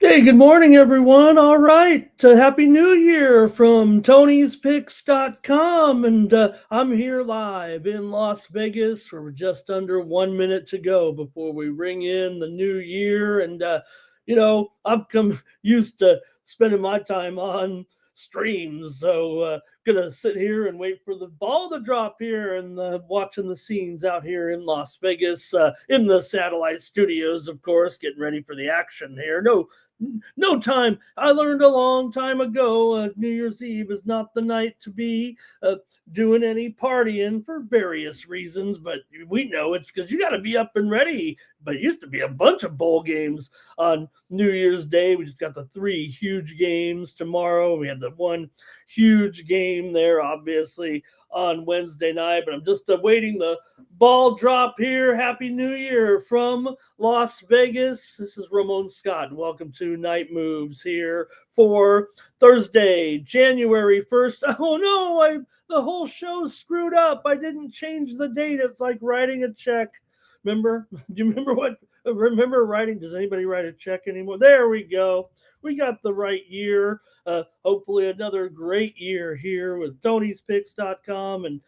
Hey, good morning, everyone. All right. Happy New Year from Tony'sPicks.com. And I'm here live in Las Vegas. We're just under 1 minute to go before we ring in the new year. And, I've come used to spending my time on streams. So, gonna sit here and wait for the ball to drop here and watching the scenes out here in Las Vegas, in the satellite studios, of course, getting ready for the action here. No time. I learned a long time ago, New Year's Eve is not the night to be doing any partying for various reasons, but we know it's because you got to be up and ready. But it used to be a bunch of bowl games on New Year's Day. We just got the three huge games tomorrow. We had the one huge game there, obviously, on Wednesday night, but I'm just awaiting the ball drop here. Happy New Year from Las Vegas. This is Ramon Scott, and welcome to Night Moves here for Thursday, January 1st. Oh no, the whole show's screwed up. I didn't change the date. It's like writing a check. Remember? Do you remember writing? Does anybody write a check anymore? There we go. We got the right year. Hopefully another great year here with Tony'sPicks.com, and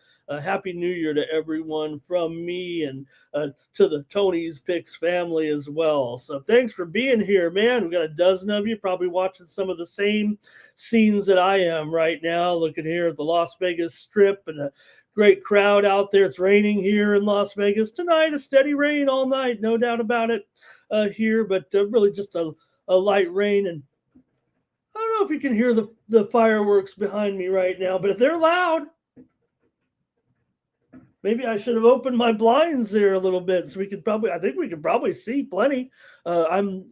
Happy New Year to everyone from me and to the Tony's Picks family as well. So thanks for being here, man. We got a dozen of you probably watching some of the same scenes that I am right now, looking here at the Las Vegas Strip, and a great crowd out there. It's raining here in Las Vegas tonight, a steady rain all night, no doubt about it here, but really just a light rain. And I don't know if you can hear the fireworks behind me right now, but if they're loud, maybe I should have opened my blinds there a little bit so I think we could probably see plenty. I'm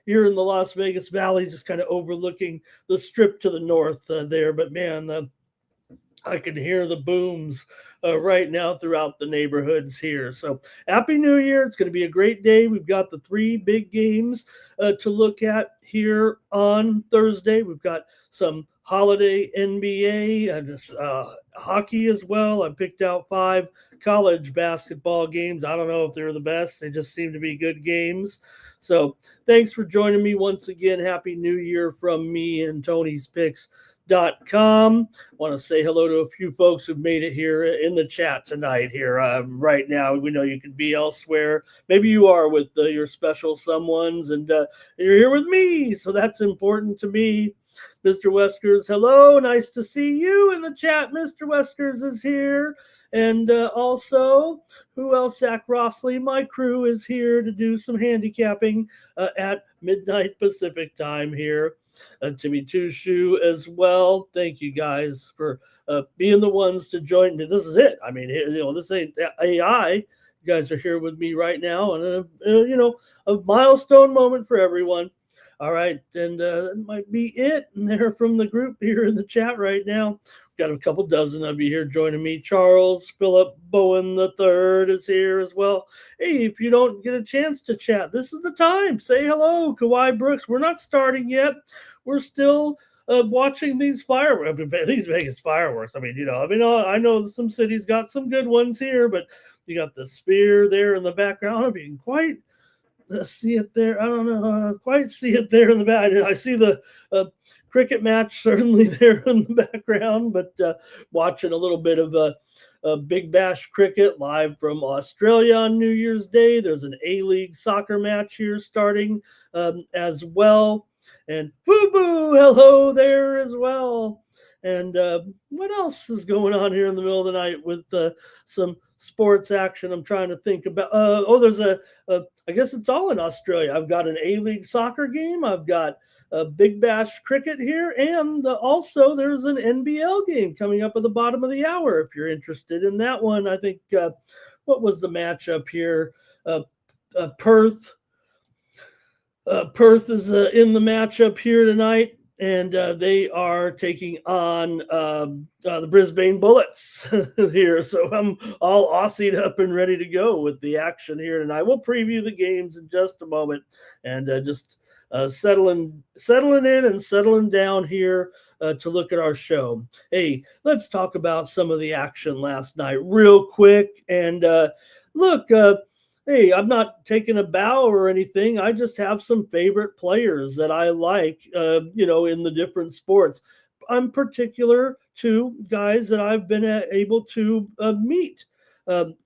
here in the Las Vegas Valley, just kind of overlooking the strip to the north there, but man, I can hear the booms right now throughout the neighborhoods here. So Happy New Year. It's going to be a great day. We've got the three big games to look at here on Thursday. We've got some holiday NBA and hockey as well. I picked out 5 college basketball games. I don't know if they're the best. They just seem to be good games. So thanks for joining me once again. Happy New Year from me and Tony's Picks.com. Want to say hello to a few folks who've made it here in the chat tonight here right now. We know you could be elsewhere. Maybe you are with your special someones, and you're here with me, so that's important to me. Mr. Weskers, hello. Nice to see you in the chat. Mr. Weskers is here. And also, who else? Zach Rossley, my crew, is here to do some handicapping at midnight Pacific time here. Jimmy Chushu as well. Thank you guys for being the ones to join me. This is it. I mean, this ain't AI. You guys are here with me right now, and a milestone moment for everyone. All right, and that might be it. And they're from the group here in the chat right now. Got a couple dozen of you here joining me. Charles Philip Bowen III is here as well. Hey, if you don't get a chance to chat, this is the time. Say hello, Kawhi Brooks. We're not starting yet. We're still watching these fireworks. These Vegas fireworks. I I know some cities got some good ones here, but you got the Sphere there in the background. I don't know if you can quite see it there. I don't know. Quite see it there in the back. I see the cricket match certainly there in the background, but watching a little bit of Big Bash cricket live from Australia on New Year's Day. There's an A-League soccer match here starting as well. And Fubu, hello there as well. And what else is going on here in the middle of the night with some sports action? I'm trying to think about. There's I guess it's all in Australia. I've got an A-League soccer game. I've got a Big Bash cricket here. And also there's an NBL game coming up at the bottom of the hour. If you're interested in that one, I think, what was the matchup here? Perth. Perth is in the matchup here tonight, and they are taking on the Brisbane Bullets here. So I'm all Aussied up and ready to go with the action here tonight. We'll preview the games in just a moment, and just settling in and settling down here to look at our show. Hey, let's talk about some of the action last night real quick. And look, Hey, I'm not taking a bow or anything. I just have some favorite players that I like, in the different sports. I'm particular to guys that I've been able to meet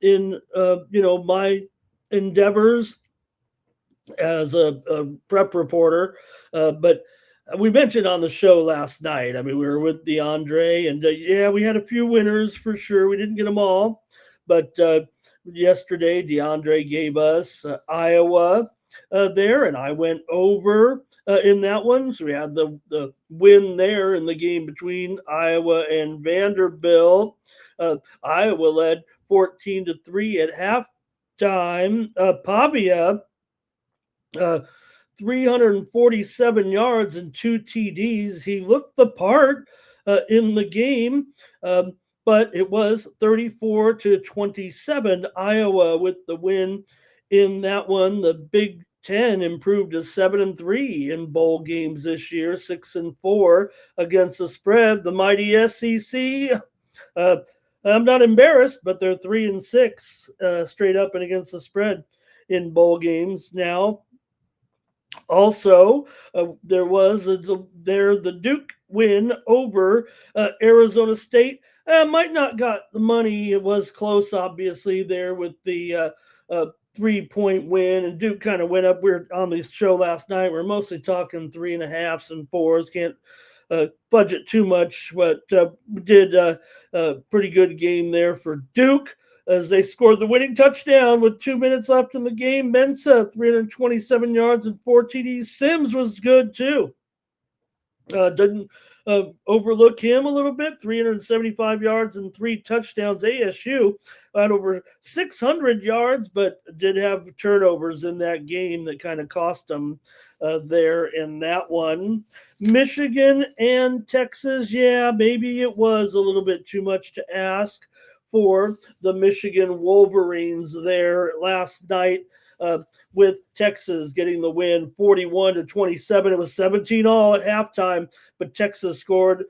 in, my endeavors as a prep reporter. But we mentioned on the show last night. I mean, we were with DeAndre, and yeah, we had a few winners for sure. We didn't get them all, but yesterday DeAndre gave us Iowa there, and I went over in that one. So we had the win there in the game between Iowa and Vanderbilt. Iowa led 14-3 at halftime. Pavia uh, 347 yards and two TDs. He looked the part in the game, but it was 34-27. Iowa with the win in that one. The Big Ten improved to 7-3 in bowl games this year, 6-4 against the spread. The mighty SEC. Uh, I'm not embarrassed, but they're 3-6 straight up and against the spread in bowl games now. Also, there was the Duke win over Arizona State. Might not got the money. It was close, obviously, there with the 3-point win, and Duke kind of went up. We were on the show last night. We're mostly talking 3.5s and 4s. Can't budget too much, but did a pretty good game there for Duke as they scored the winning touchdown with 2 minutes left in the game. Mensa, 327 yards and 4 TDs. Sims was good too. Didn't overlook him a little bit. 375 yards and 3 touchdowns. ASU had over 600 yards, but did have turnovers in that game that kind of cost them there in that one. Michigan and Texas, yeah, maybe it was a little bit too much to ask for the Michigan Wolverines there last night with Texas getting the win 41-27. It was 17-all at halftime, but Texas scored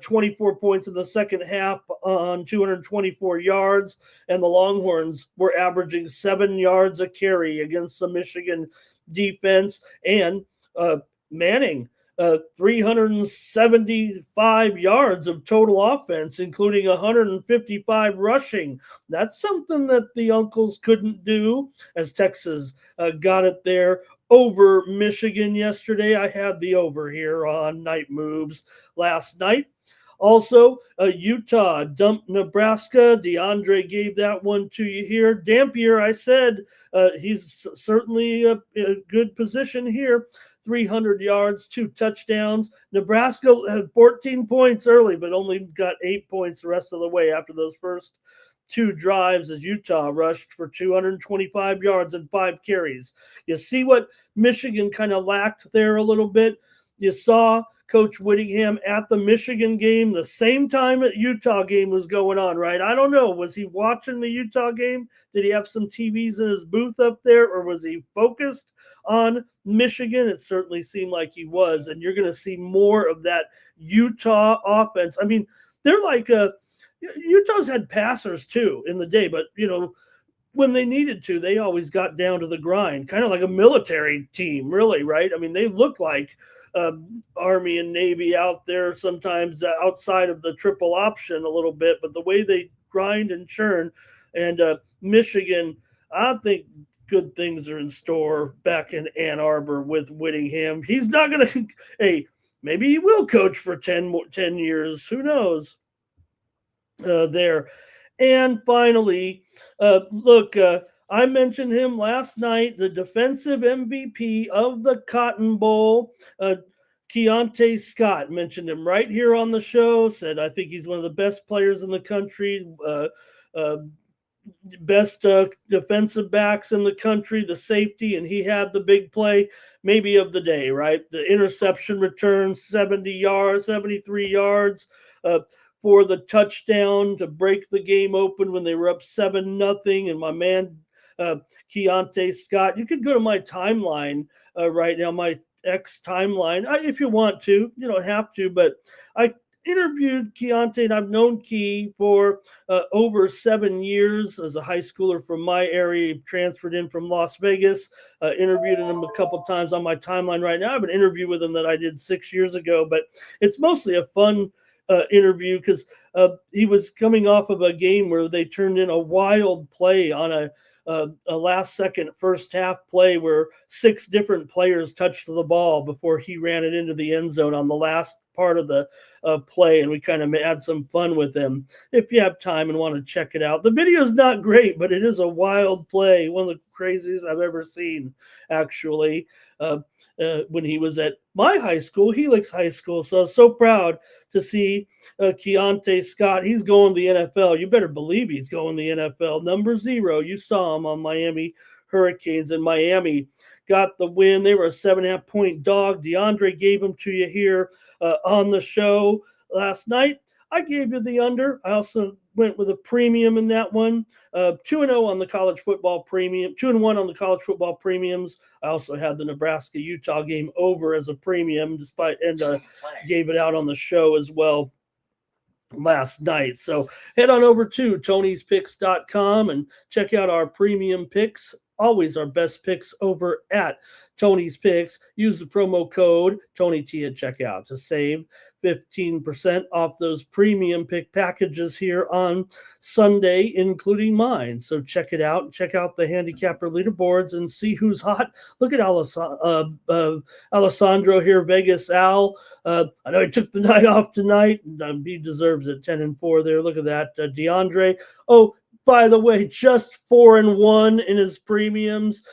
24 points in the second half on 224 yards, and the Longhorns were averaging 7 yards a carry against the Michigan defense. And Manning, 375 yards of total offense, including 155 rushing. That's something that the Uncles couldn't do, as Texas got it there over Michigan yesterday. I had the over here on Night Moves last night. Also, Utah dumped Nebraska. DeAndre gave that one to you here. Dampier, I said, he's certainly a good position here. 300 yards, 2 touchdowns. Nebraska had 14 points early, but only got 8 points the rest of the way after those first 2 drives as Utah rushed for 225 yards and 5 carries. You see what Michigan kind of lacked there a little bit? You saw Coach Whittingham at the Michigan game the same time that Utah game was going on, right? I don't know. Was he watching the Utah game? Did he have some TVs in his booth up there, or was he focused on Michigan? It certainly seemed like he was, and you're going to see more of that Utah offense. I mean, they're like Utah's had passers too in the day, but when they needed to, they always got down to the grind, kind of like a military team, really, right? I mean, they look like Army and Navy out there sometimes outside of the triple option a little bit, but the way they grind and churn, and Michigan, I think good things are in store back in Ann Arbor with Whittingham. He's not going to, hey, maybe he will coach for 10 years. Who knows there. And finally, look, I mentioned him last night, the defensive MVP of the Cotton Bowl. Keontae Scott mentioned him right here on the show, said, I think he's one of the best players in the country, best defensive backs in the country, the safety, and he had the big play maybe of the day, right? The interception return, 73 yards for the touchdown to break the game open when they were up 7-0. And my man, Keontae Scott, you could go to my timeline right now, my X timeline, if you want to. You don't have to, but interviewed Keontae, and I've known Key for over 7 years as a high schooler from my area. He transferred in from Las Vegas. Interviewed him a couple times on my timeline right now. I have an interview with him that I did 6 years ago, but it's mostly a fun interview because he was coming off of a game where they turned in a wild play on a last second first half play where 6 different players touched the ball before he ran it into the end zone on the last part of the play, and we kind of had some fun with him. If you have time and want to check it out, the video is not great, but it is a wild play, one of the craziest I've ever seen, actually. When he was at my high school, Helix High School. So I was so proud to see Keontae Scott. He's going to the NFL. You better believe he's going to the NFL. Number 0. You saw him on Miami Hurricanes, and Miami got the win. They were a 7.5-point dog. DeAndre gave them to you here on the show last night. I gave you the under. I also went with a premium in that one. 2-0 on the college football premium, 2-1 on the college football premiums. I also had the Nebraska-Utah game over as a premium, and gave it out on the show as well last night. So head on over to Tony'sPicks.com and check out our premium picks. Always our best picks over at Tony's Picks. Use the promo code TonyT at checkout to save 15% off those premium pick packages here on Sunday, including mine. So check it out. Check out the handicapper leaderboards and see who's hot. Look at Alessandro here, Vegas Al. I know he took the night off tonight. He deserves it. 10-4 there. Look at that. DeAndre. Oh, by the way, just 4-1 in his premiums.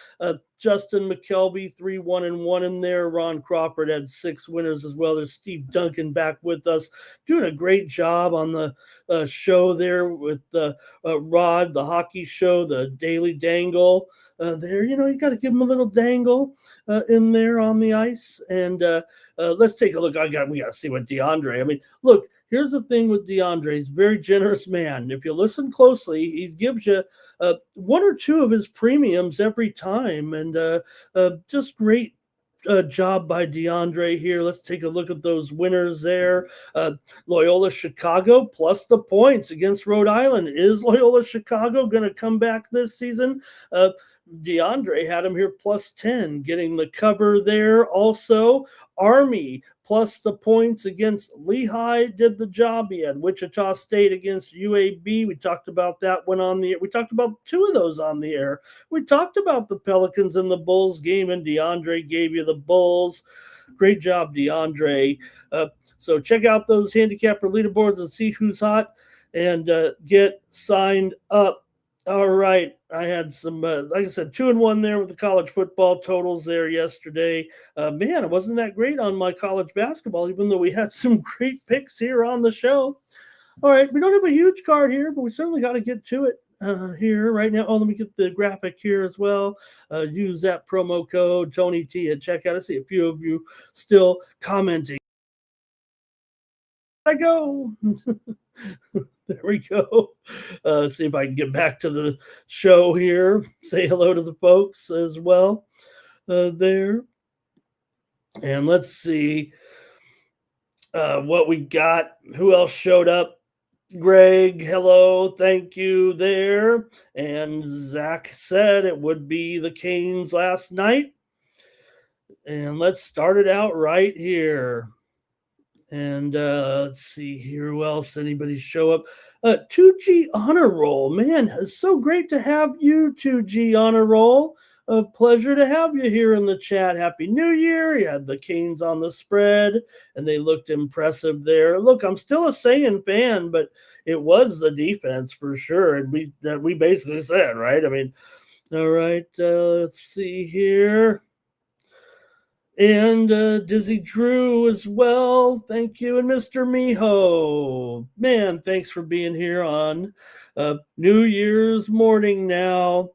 Justin McKelvey, 3-1-1 in there. Ron Crawford had 6 winners as well. There's Steve Duncan back with us, doing a great job on the show there with Rod, the hockey show, the Daily Dangle. There, you got to give him a little dangle in there on the ice. And let's take a look. We got to see what DeAndre. I mean, look. Here's the thing with DeAndre. He's a very generous man. If you listen closely, he gives you 1 or 2 of his premiums every time. And just great job by DeAndre here. Let's take a look at those winners there. Loyola Chicago plus the points against Rhode Island. Is Loyola Chicago going to come back this season? DeAndre had him here plus 10, getting the cover there. Also, Army plus the points against Lehigh did the job. He had Wichita State against UAB. We talked about that one on the air. We talked about 2 of those on the air. We talked about the Pelicans and the Bulls game, and DeAndre gave you the Bulls. Great job, DeAndre. So check out those handicapper leaderboards and see who's hot and get signed up. All right. I had some, like I said, 2-1 there with the college football totals there yesterday. Man, it wasn't that great on my college basketball, even though we had some great picks here on the show. All right. We don't have a huge card here, but we certainly got to get to it here right now. Oh, let me get the graphic here as well. Use that promo code TonyT at checkout. I see a few of you still commenting. I go. There we go. See if I can get back to the show here. Say hello to the folks as well there. And let's see what we got. Who else showed up? Greg, hello. Thank you there. And Zach said it would be the Canes last night. And let's start it out right here. And let's see here. Who else? Anybody show up? 2G Honor Roll. Man, it's so great to have you, 2G Honor Roll. A pleasure to have you here in the chat. Happy New Year. You had the Canes on the spread, and they looked impressive there. Look, I'm still a Saiyan fan, but it was the defense for sure. And we basically said, right? I mean, all right. Let's see here. And Dizzy Drew as well. Thank you. And Mr. Miho. Man, thanks for being here on New Year's morning now.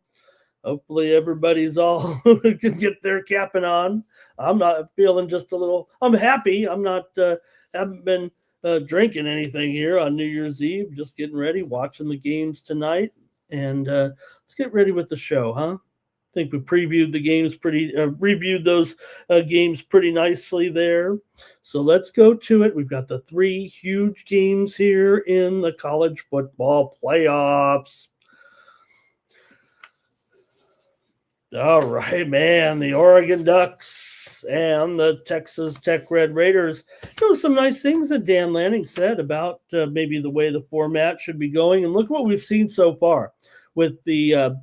Hopefully everybody's all can get their capping on. I'm not feeling just a little. I'm happy. I'm not, haven't been drinking anything here on New Year's Eve. Just getting ready, watching the games tonight. And let's get ready with the show, huh? think we previewed the games reviewed those games pretty nicely there. So let's go to it. We've got the three huge games here in the college football playoffs. All right, man. The Oregon Ducks and the Texas Tech Red Raiders. There were some nice things that Dan Lanning said about maybe the way the format should be going. And look what we've seen so far with the,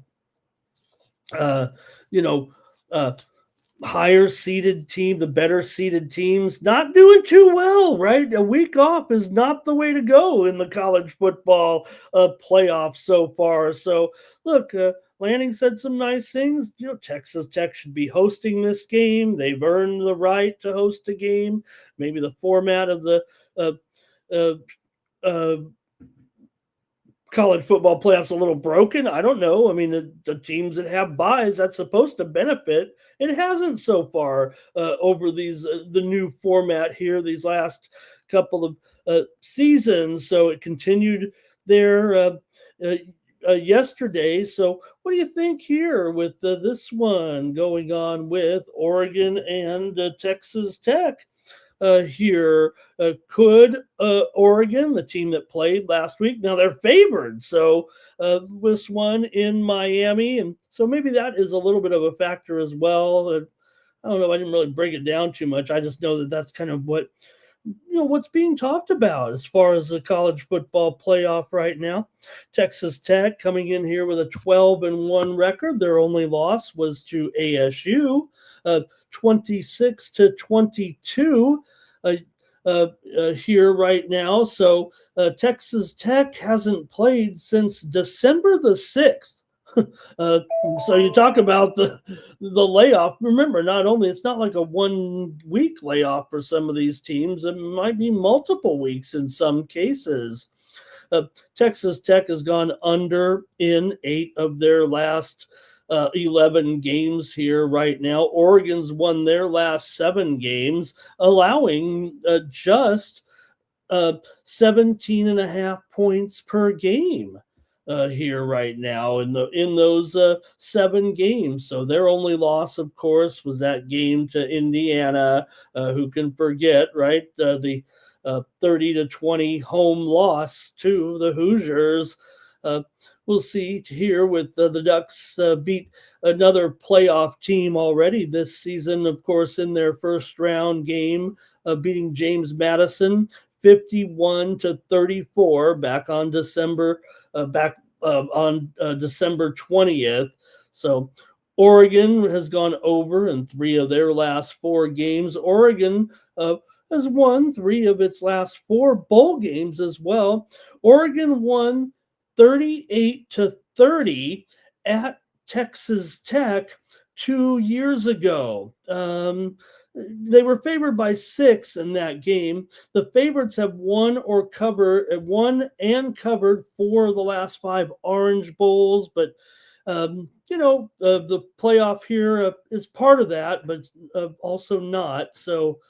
higher seeded team, the better seeded teams, not doing too well, right? A week off is not the way to go in the college football playoffs so far. So, look, Lanning said some nice things. Texas Tech should be hosting this game. They've earned the right to host a game. Maybe the format of the college football playoffs a little broken. I don't know. I mean, the teams that have buys, that's supposed to benefit. It hasn't so far over the new format here, these last couple of seasons. So it continued there yesterday. So what do you think here with this one going on with Oregon and Texas Tech? Here. Could Oregon, the team that played last week, now they're favored. So this one in Miami. And so maybe that is a little bit of a factor as well. I don't know. I didn't really break it down too much. I just know that that's kind of what's being talked about as far as the college football playoff right now. Texas Tech coming in here with a 12-1 record. Their only loss was to ASU, 26-22 here right now. So Texas Tech hasn't played since December the 6th. So you talk about the layoff. Remember, it's not like a 1 week layoff for some of these teams. It might be multiple weeks in some cases. Texas Tech has gone under in 8 of their last 11 games here right now. Oregon's won their last 7 games, allowing just 17.5 points per game. Here right now in those 7 games. So their only loss, of course, was that game to Indiana. Who can forget, right? The 30-20 home loss to the Hoosiers. We'll see here with the Ducks beat another playoff team already this season, of course, in their first round game, beating James Madison 51-34 back on December 20th. So Oregon has gone over in 3 of their last 4 games. Oregon has won 3 of its last 4 bowl games as well. Oregon won 38-30 at Texas Tech 2 years ago. They were favored by 6 in that game. The favorites have won and covered 4 of the last 5 Orange Bowls, but the playoff here is part of that, but also not. So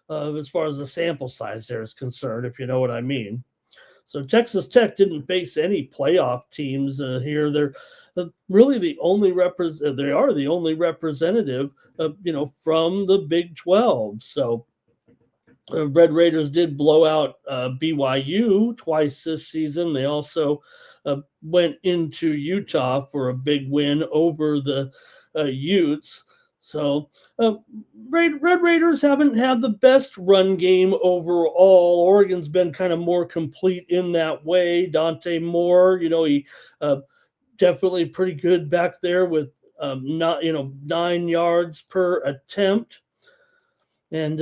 as far as the sample size there is concerned, if you know what I mean. So Texas Tech didn't face any playoff teams here. They're really the only They are the only representative, from the Big 12. So Red Raiders did blow out BYU twice this season. They also went into Utah for a big win over the Utes. So Red Raiders haven't had the best run game overall. Oregon's been kind of more complete in that way. Dante Moore, he definitely pretty good back there with 9 yards per attempt. And,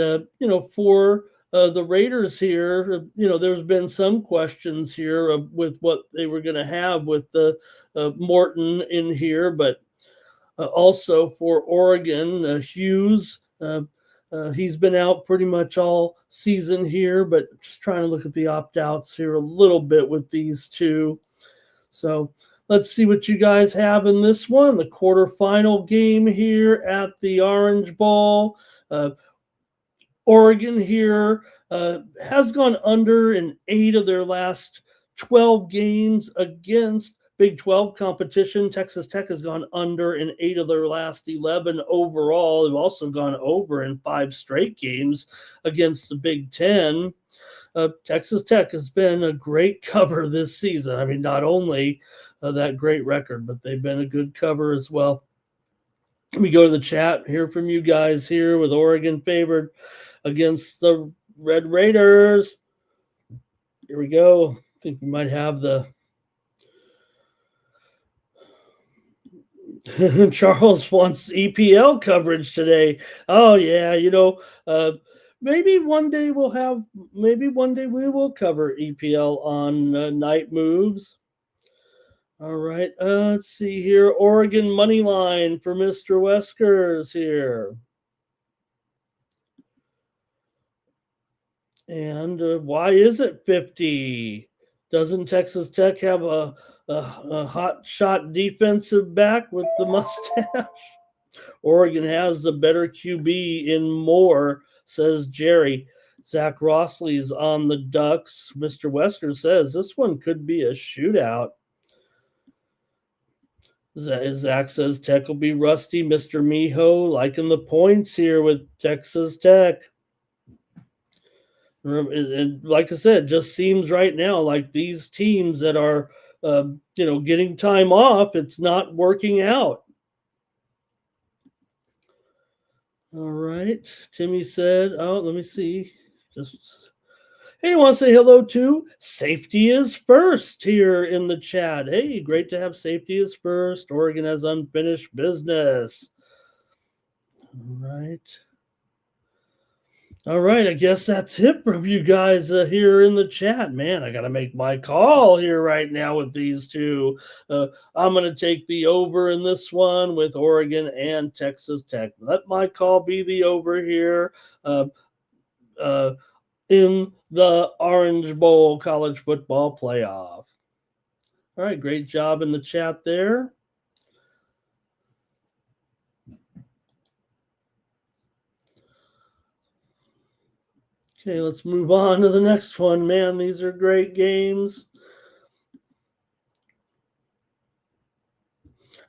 for the Raiders here, there's been some questions here with what they were going to have with the Morton in here, but also for Oregon, Hughes, he's been out pretty much all season here, but just trying to look at the opt-outs here a little bit with these two. So let's see what you guys have in this one, the quarterfinal game here at the Orange Bowl. Oregon here has gone under in 8 of their last 12 games against Big 12 competition, Texas Tech has gone under in 8 of their last 11 overall. They've also gone over in 5 straight games against the Big 10. Texas Tech has been a great cover this season. I mean, not only that great record, but they've been a good cover as well. Let me go to the chat, hear from you guys here with Oregon favored against the Red Raiders. Here we go. I think we might have the Charles wants EPL coverage today. Oh yeah, maybe one day we will cover EPL on Night Moves. All right, let's see here. Oregon money line for Mr. Weskers here. And why is it 50? Doesn't Texas Tech have a hot shot defensive back with the mustache? Oregon has the better QB in Moore, says Jerry. Zach Rossley's on the Ducks. Mr. Wesker says this one could be a shootout. Zach says Tech will be rusty. Mr. Miho liking the points here with Texas Tech. And like I said, just seems right now like these teams that are, getting time off, it's not working out. All right. Timmy said, let me see. Hey, you want to say hello to Safety is First here in the chat. Hey, great to have Safety is First. Oregon has unfinished business. All right, I guess that's it from you guys here in the chat. Man, I got to make my call here right now with these two. I'm going to take the over in this one with Oregon and Texas Tech. Let my call be the over here in the Orange Bowl college football playoff. All right, great job in the chat there. Okay, let's move on to the next one. Man, these are great games.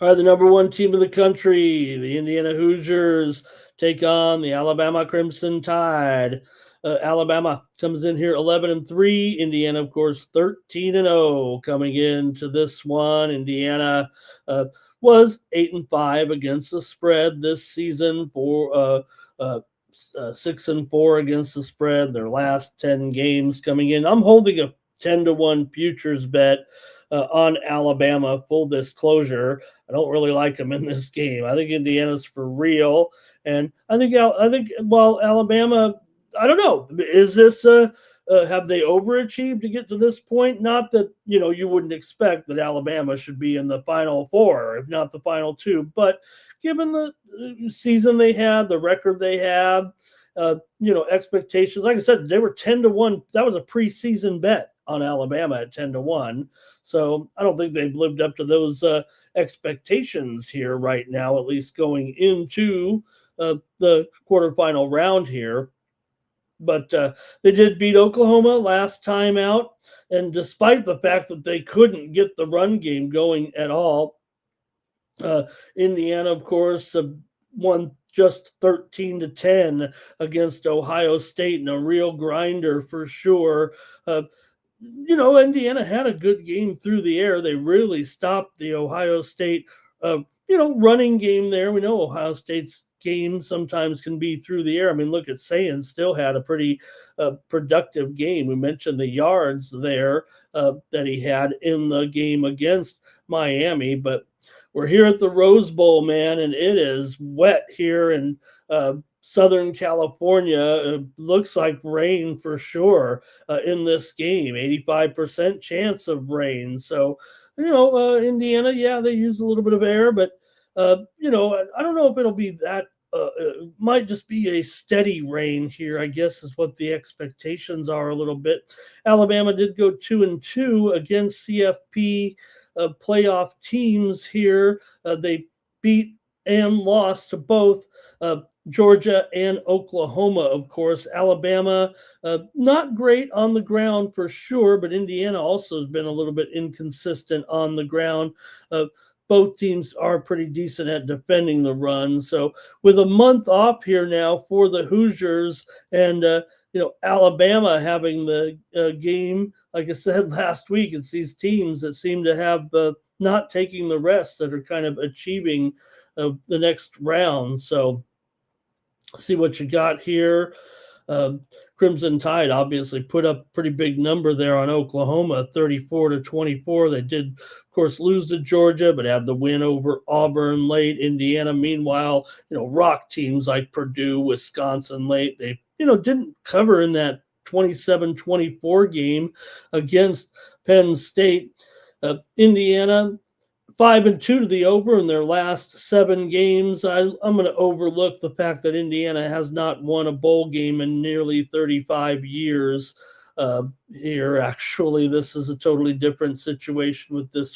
All right, the number 1 team in the country, the Indiana Hoosiers, take on the Alabama Crimson Tide. Alabama comes in here 11-3. Indiana, of course, 13-0 coming into this one. Indiana was 8-5 against the spread this season for 6-4 against the spread. Their last 10 games coming in. I'm holding a 10-1 futures bet on Alabama. Full disclosure, I don't really like them in this game. I think Indiana's for real, and I think Alabama. I don't know. Is this have they overachieved to get to this point? Not that you wouldn't expect that Alabama should be in the Final Four, if not the Final Two, but given the season they had, the record they have, expectations. Like I said, they were 10-1. That was a preseason bet on Alabama at 10-1. So I don't think they've lived up to those expectations here right now, at least going into the quarterfinal round here. But they did beat Oklahoma last time out. And despite the fact that they couldn't get the run game going at all, Indiana, of course, won just 13-10 against Ohio State, and a real grinder for sure. Indiana had a good game through the air. They really stopped the Ohio State, running game there. We know Ohio State's game sometimes can be through the air. I mean, look at Sayan, still had a pretty productive game. We mentioned the yards there that he had in the game against Miami, but we're here at the Rose Bowl, man, and it is wet here in Southern California. It looks like rain for sure in this game, 85% chance of rain. So, Indiana, yeah, they use a little bit of air, but, I don't know if it'll be that. It might just be a steady rain here, I guess, is what the expectations are a little bit. Alabama did go 2-2 against CFB playoff teams here. They beat and lost to both Georgia and Oklahoma, of course. Alabama, not great on the ground for sure, but Indiana also has been a little bit inconsistent on the ground. Both teams are pretty decent at defending the run. So with a month off here now for the Hoosiers and Alabama having the game, like I said last week, it's these teams that seem to have not taking the rest that are kind of achieving the next round. So see what you got here. Crimson Tide obviously put up a pretty big number there on Oklahoma, 34-24. They did, of course, lose to Georgia, but had the win over Auburn late. Indiana, meanwhile, rock teams like Purdue, Wisconsin late. They, didn't cover in that 27-24 game against Penn State. Indiana 5-2 to the over in their last 7 games. I'm going to overlook the fact that Indiana has not won a bowl game in nearly 35 years. Here, actually, this is a totally different situation with this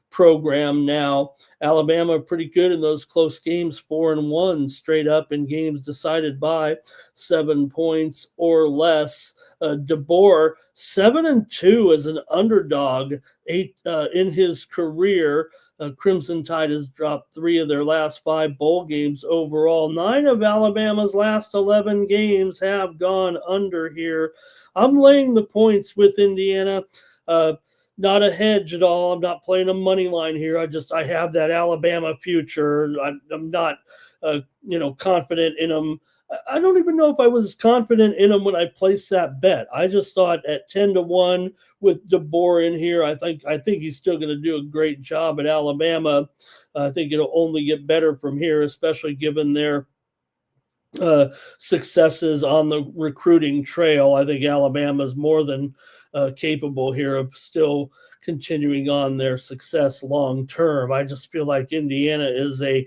program now. Alabama pretty good in those close games, 4-1 straight up in games decided by 7 points or less. DeBoer 7-2 as an underdog in his career. Crimson Tide has dropped 3 of their last 5 bowl games overall. 9 of Alabama's last 11 games have gone under here. I'm laying the points with Indiana. Not a hedge at all. I'm not playing a money line here. I have that Alabama future. I'm not, confident in them. I don't even know if I was confident in them when I placed that bet. I just thought at 10-1 with DeBoer in here, I think he's still going to do a great job at Alabama. I think it'll only get better from here, especially given their successes on the recruiting trail. I think Alabama's more than capable here of still continuing on their success long term. I just feel like Indiana is a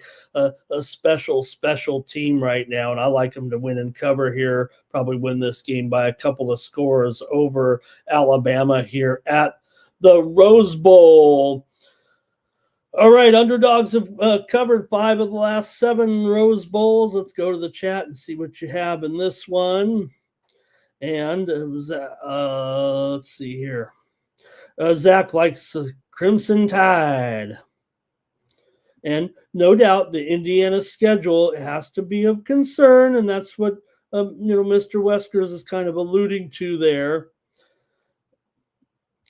special team right now, and I like them to win and cover here. Probably win this game by a couple of scores over Alabama here at the Rose Bowl. All right, underdogs have covered 5 of the last 7 Rose Bowls. Let's go to the chat and see what you have in this one. And it was, let's see here. Zach likes the Crimson Tide. And no doubt the Indiana schedule has to be of concern, and that's what, Mr. Weskers is kind of alluding to there.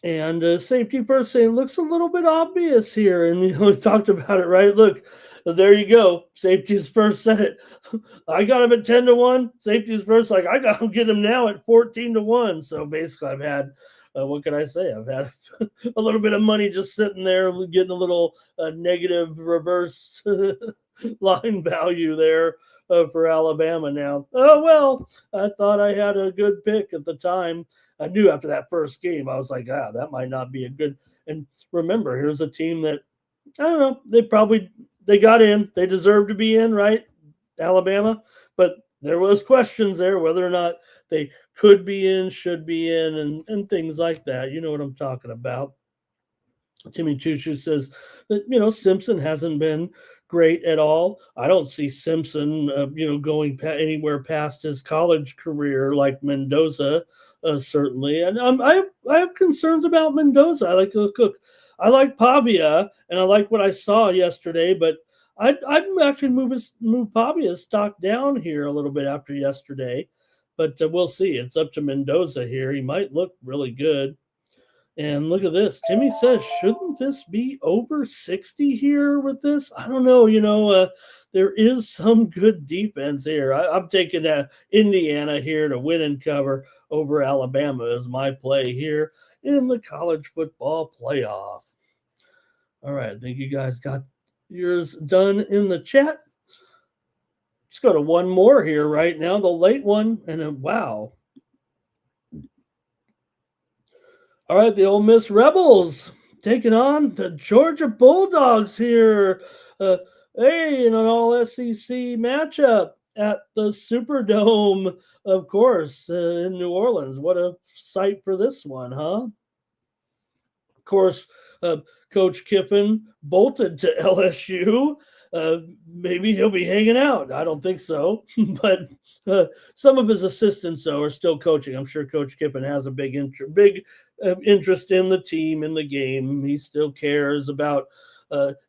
And safety first saying looks a little bit obvious here. And, we talked about it, right? Look, there you go. Safety is first, said it. I got him at 10-1. Safety is first. Like, I got him, get him now at 14-1. So basically, I've had, what can I say? I've had a little bit of money just sitting there, getting a little negative reverse line value there for Alabama now. Oh, well, I thought I had a good pick at the time. I knew after that first game, I was like, that might not be a good. And remember, here's a team that, I don't know, they got in. They deserve to be in, right? Alabama. But there was questions there whether or not they could be in, should be in, and things like that. You know what I'm talking about. Timmy Choo says that, Simpson hasn't been great at all. I don't see Simpson, going anywhere past his college career like Mendoza, certainly. And I have concerns about Mendoza. I like Pavia, and I like what I saw yesterday, but I'd actually move Pavia's stock down here a little bit after yesterday. But we'll see. It's up to Mendoza here. He might look really good. And look at this. Timmy says, shouldn't this be over 60 here with this? I don't know. There is some good defense here. I'm taking Indiana here to win and cover over Alabama as my play here in the college football playoff. All right. I think you guys got yours done in the chat. Let's go to one more here right now, the late one. And wow. All right, the Ole Miss Rebels taking on the Georgia Bulldogs here. In an all-SEC matchup at the Superdome, of course, in New Orleans. What a sight for this one, huh? Of course, Coach Kiffin bolted to LSU. maybe he'll be hanging out. I don't think so, but some of his assistants though are still coaching. I'm sure Coach Kippen has a big interest in the team, in the game. He still cares about,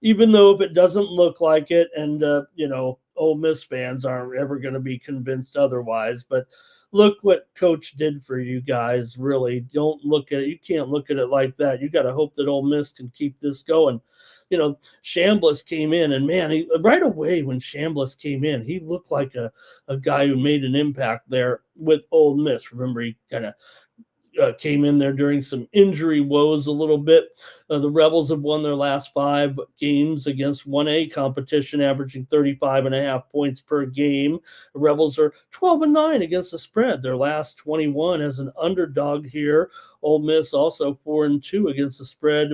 even though if it doesn't look like it, and Ole Miss fans aren't ever going to be convinced otherwise. But look what Coach did for you guys. Really, don't look at it. You can't look at it like that. You got to hope that Ole Miss can keep this going. Chambliss came in, and man, right away when Chambliss came in, he looked like a guy who made an impact there with Ole Miss. Remember, he kind of came in there during some injury woes a little bit. The Rebels have won their last 5 games against 1A competition, averaging 35.5 points per game. The Rebels are 12-9 against the spread. Their last 21 as an underdog here. Ole Miss also 4-2 against the spread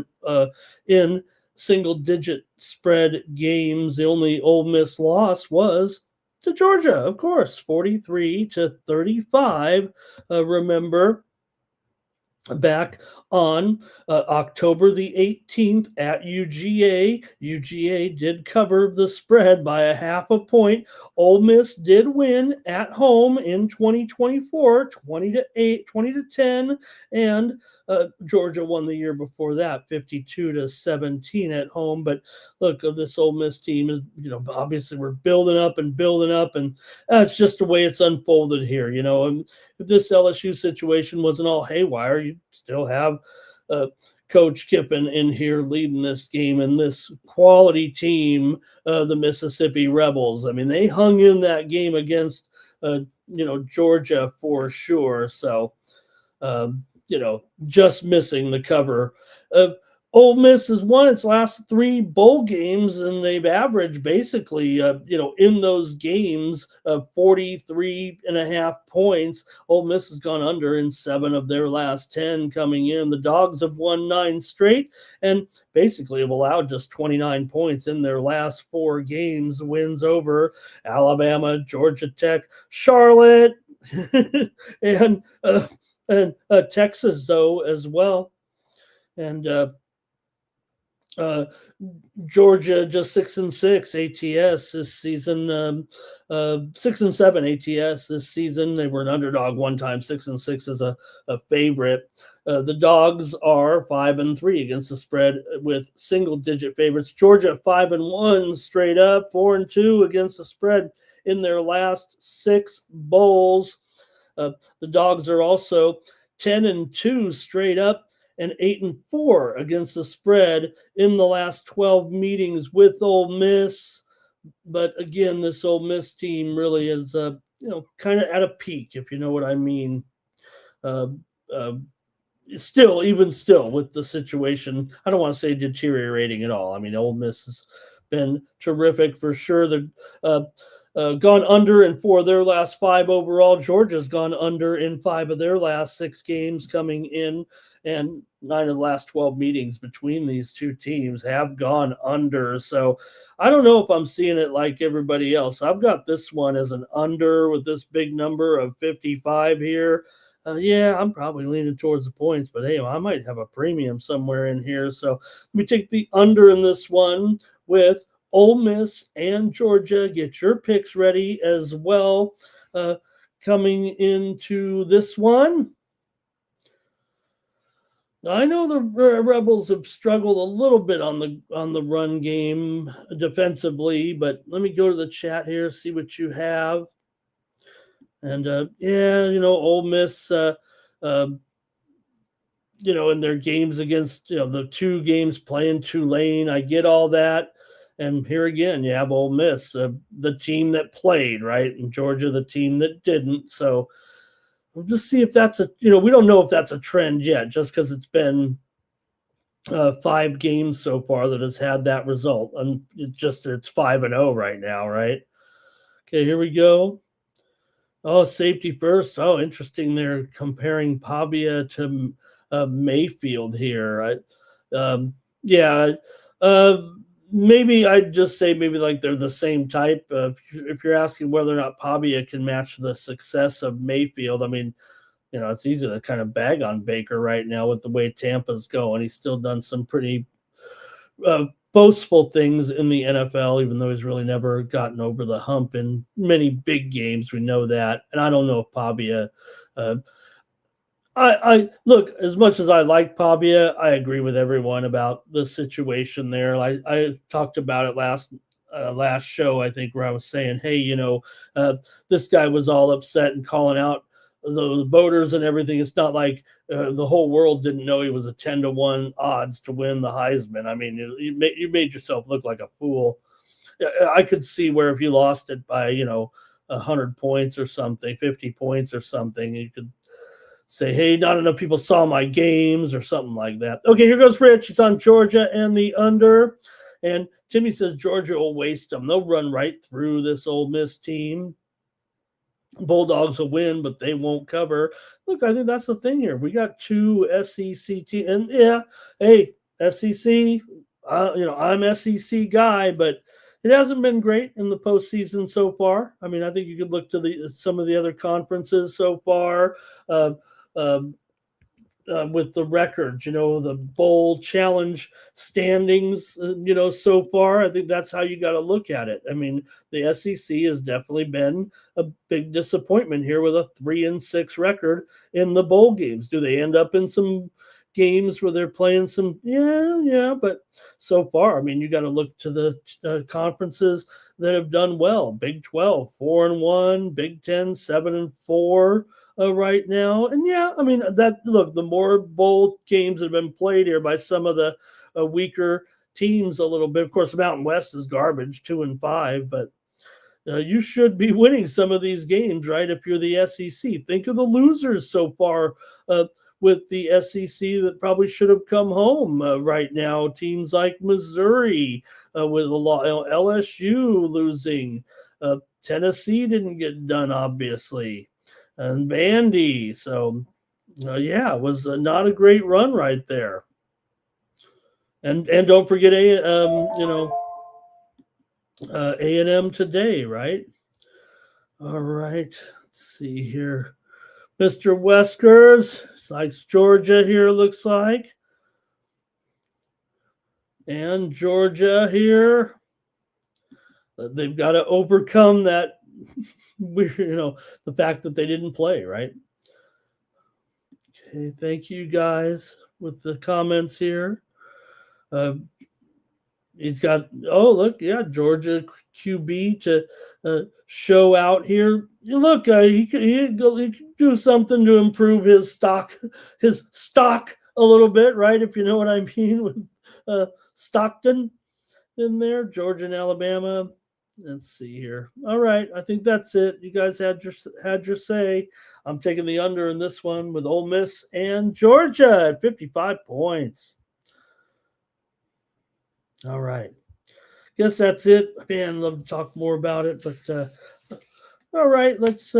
in single-digit spread games. The only Ole Miss loss was to Georgia, of course, 43-35. Remember, back on October the 18th at UGA. UGA did cover the spread by a half a point. Ole Miss did win at home in 2024, 20-10, and Georgia won the year before that, 52-17 at home. But look, this Ole Miss team is, obviously we're building up, and that's just the way it's unfolded here. And if this LSU situation wasn't all haywire, you still have Coach Kippen in here leading this game, and this quality team, the Mississippi Rebels. I mean, they hung in that game against, Georgia for sure. So, just missing the cover. Ole Miss has won its last 3 bowl games, and they've averaged basically, in those games, 43.5 points. Ole Miss has gone under in 7 of their last 10 coming in. The Dogs have won 9 straight and basically have allowed just 29 points in their last 4 games. Wins over Alabama, Georgia Tech, Charlotte, and Texas, though, as well. And Georgia just 6-6 ATS this season, 6-7 ATS this season. They were an underdog one time. 6-6 is a favorite. The Dogs are 5-3 against the spread with single-digit favorites. Georgia 5-1 straight up, 4-2 against the spread in their last 6 bowls. The Dogs are also 10-2 straight up, and 8-4 against the spread in the last 12 meetings with Ole Miss. But again, this Ole Miss team really is, kind of at a peak, if you know what I mean. Still with the situation, I don't want to say deteriorating at all. I mean, Ole Miss has been terrific for sure. They've gone under in 4 of their last 5 overall. Georgia's gone under in 5 of their last 6 games coming in, and 9 of the last 12 meetings between these two teams have gone under. So I don't know if I'm seeing it like everybody else. I've got this one as an under with this big number of 55 here. Yeah, I'm probably leaning towards the points, but hey, I might have a premium somewhere in here. So let me take the under in this one with Ole Miss and Georgia. Get your picks ready as well. Coming into this one, I know the Rebels have struggled a little bit on the run game defensively, but let me go to the chat here, see what you have. And Ole Miss, in their games against the 2 games playing Tulane, I get all that. And here again, you have Ole Miss, the team that played, right? And Georgia, the team that didn't. So we'll just see if that's we don't know if that's a trend yet, just because it's been 5 games so far that has had that result. And it's 5-0 right now, right? Okay, here we go. Oh, safety first. Oh, interesting. They're comparing Pavia to Mayfield here. Maybe I'd just say maybe like they're the same type. If you're asking whether or not Pavia can match the success of Mayfield, I mean, it's easy to kind of bag on Baker right now with the way Tampa's going. He's still done some pretty boastful things in the NFL, even though he's really never gotten over the hump in many big games. We know that. And I don't know if Pavia I look, as much as I like Pavia, I agree with everyone about the situation there. I talked about it last show, I think, where I was saying, hey, this guy was all upset and calling out the voters and everything. It's not like the whole world didn't know he was a 10-1 odds to win the Heisman. I mean, you made yourself look like a fool. I could see where if you lost it by 100 points or something, 50 points or something, you could say, hey, not enough people saw my games or something like that. Okay, here goes Rich. It's on Georgia and the under. And Timmy says Georgia will waste them. They'll run right through this Ole Miss team. Bulldogs will win, but they won't cover. Look, I think that's the thing here. We got two SEC teams. And, yeah, hey, SEC, I'm SEC guy, but it hasn't been great in the postseason so far. I mean, I think you could look to some of the other conferences so far. With the records, the bowl challenge standings, so far, I think that's how you got to look at it. I mean, the SEC has definitely been a big disappointment here with a 3-6 record in the bowl games. Do they end up in some games where they're playing some? Yeah, but so far, I mean, you got to look to the conferences that have done well. Big 12, 4-1, Big 10, 7-4. Right now. And yeah, I mean, the more bowl games that have been played here by some of the weaker teams a little bit. Of course, Mountain West is garbage, 2-5, but you should be winning some of these games, right? If you're the SEC, think of the losers so far with the SEC that probably should have come home right now. Teams like Missouri with a lot, LSU losing. Tennessee didn't get done, obviously. And Vandy. So, it was not a great run right there. And don't forget A&M today, right? All right. Let's see here. Mr. Weskers likes Georgia here, looks like. And Georgia here. They've got to overcome that the fact that they didn't play, right? Okay, thank you guys with the comments here. He's got, Georgia QB to show out here. Look, he could do something to improve his stock a little bit, right? If you know what I mean, with Stockton in there, Georgia and Alabama. Let's see here. All right, I think that's it. You guys had your say. I'm taking the under in this one with Ole Miss and Georgia at 55 points. All right. Guess that's it. Man, I'd love to talk more about it, but all right, let's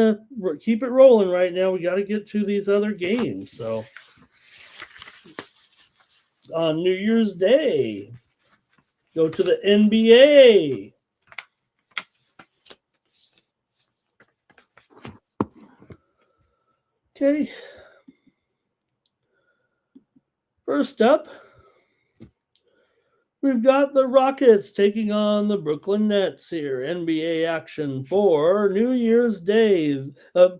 keep it rolling right now. We got to get to these other games. So on New Year's Day, go to the NBA. Okay. First up, we've got the Rockets taking on the Brooklyn Nets here. NBA action for New Year's Day.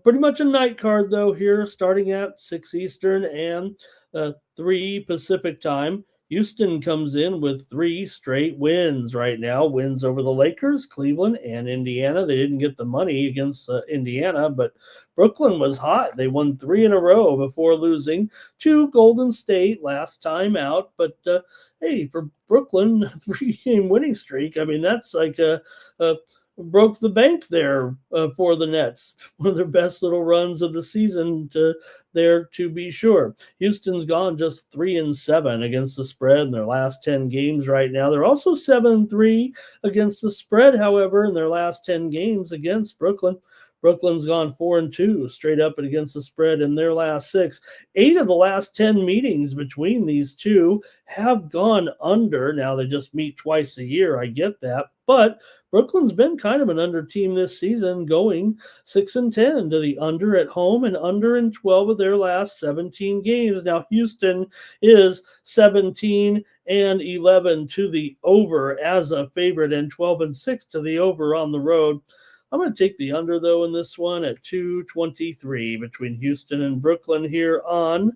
Pretty much a night card, though, here, starting at 6 Eastern and 3 Pacific time. Houston comes in with 3 straight wins right now. Wins over the Lakers, Cleveland, and Indiana. They didn't get the money against Indiana, but Brooklyn was hot. They won 3 in a row before losing to Golden State last time out. But, hey, for Brooklyn, 3-game winning streak, I mean, that's like broke the bank there for the Nets. One of their best little runs of the season there, to be sure. Houston's gone just 3-7 against the spread in their last 10 games right now. They're also 7-3 against the spread, however, in their last 10 games against Brooklyn. Brooklyn's gone 4-2 straight up and against the spread in their last 6. 8 of the last 10 meetings between these two have gone under. Now they just meet twice a year. I get that, but Brooklyn's been kind of an under team this season, going 6-10 to the under at home and under in 12 of their last 17 games. Now Houston is 17-11 to the over as a favorite and 12-6 to the over on the road. I'm going to take the under, though, in this one at 223 between Houston and Brooklyn here on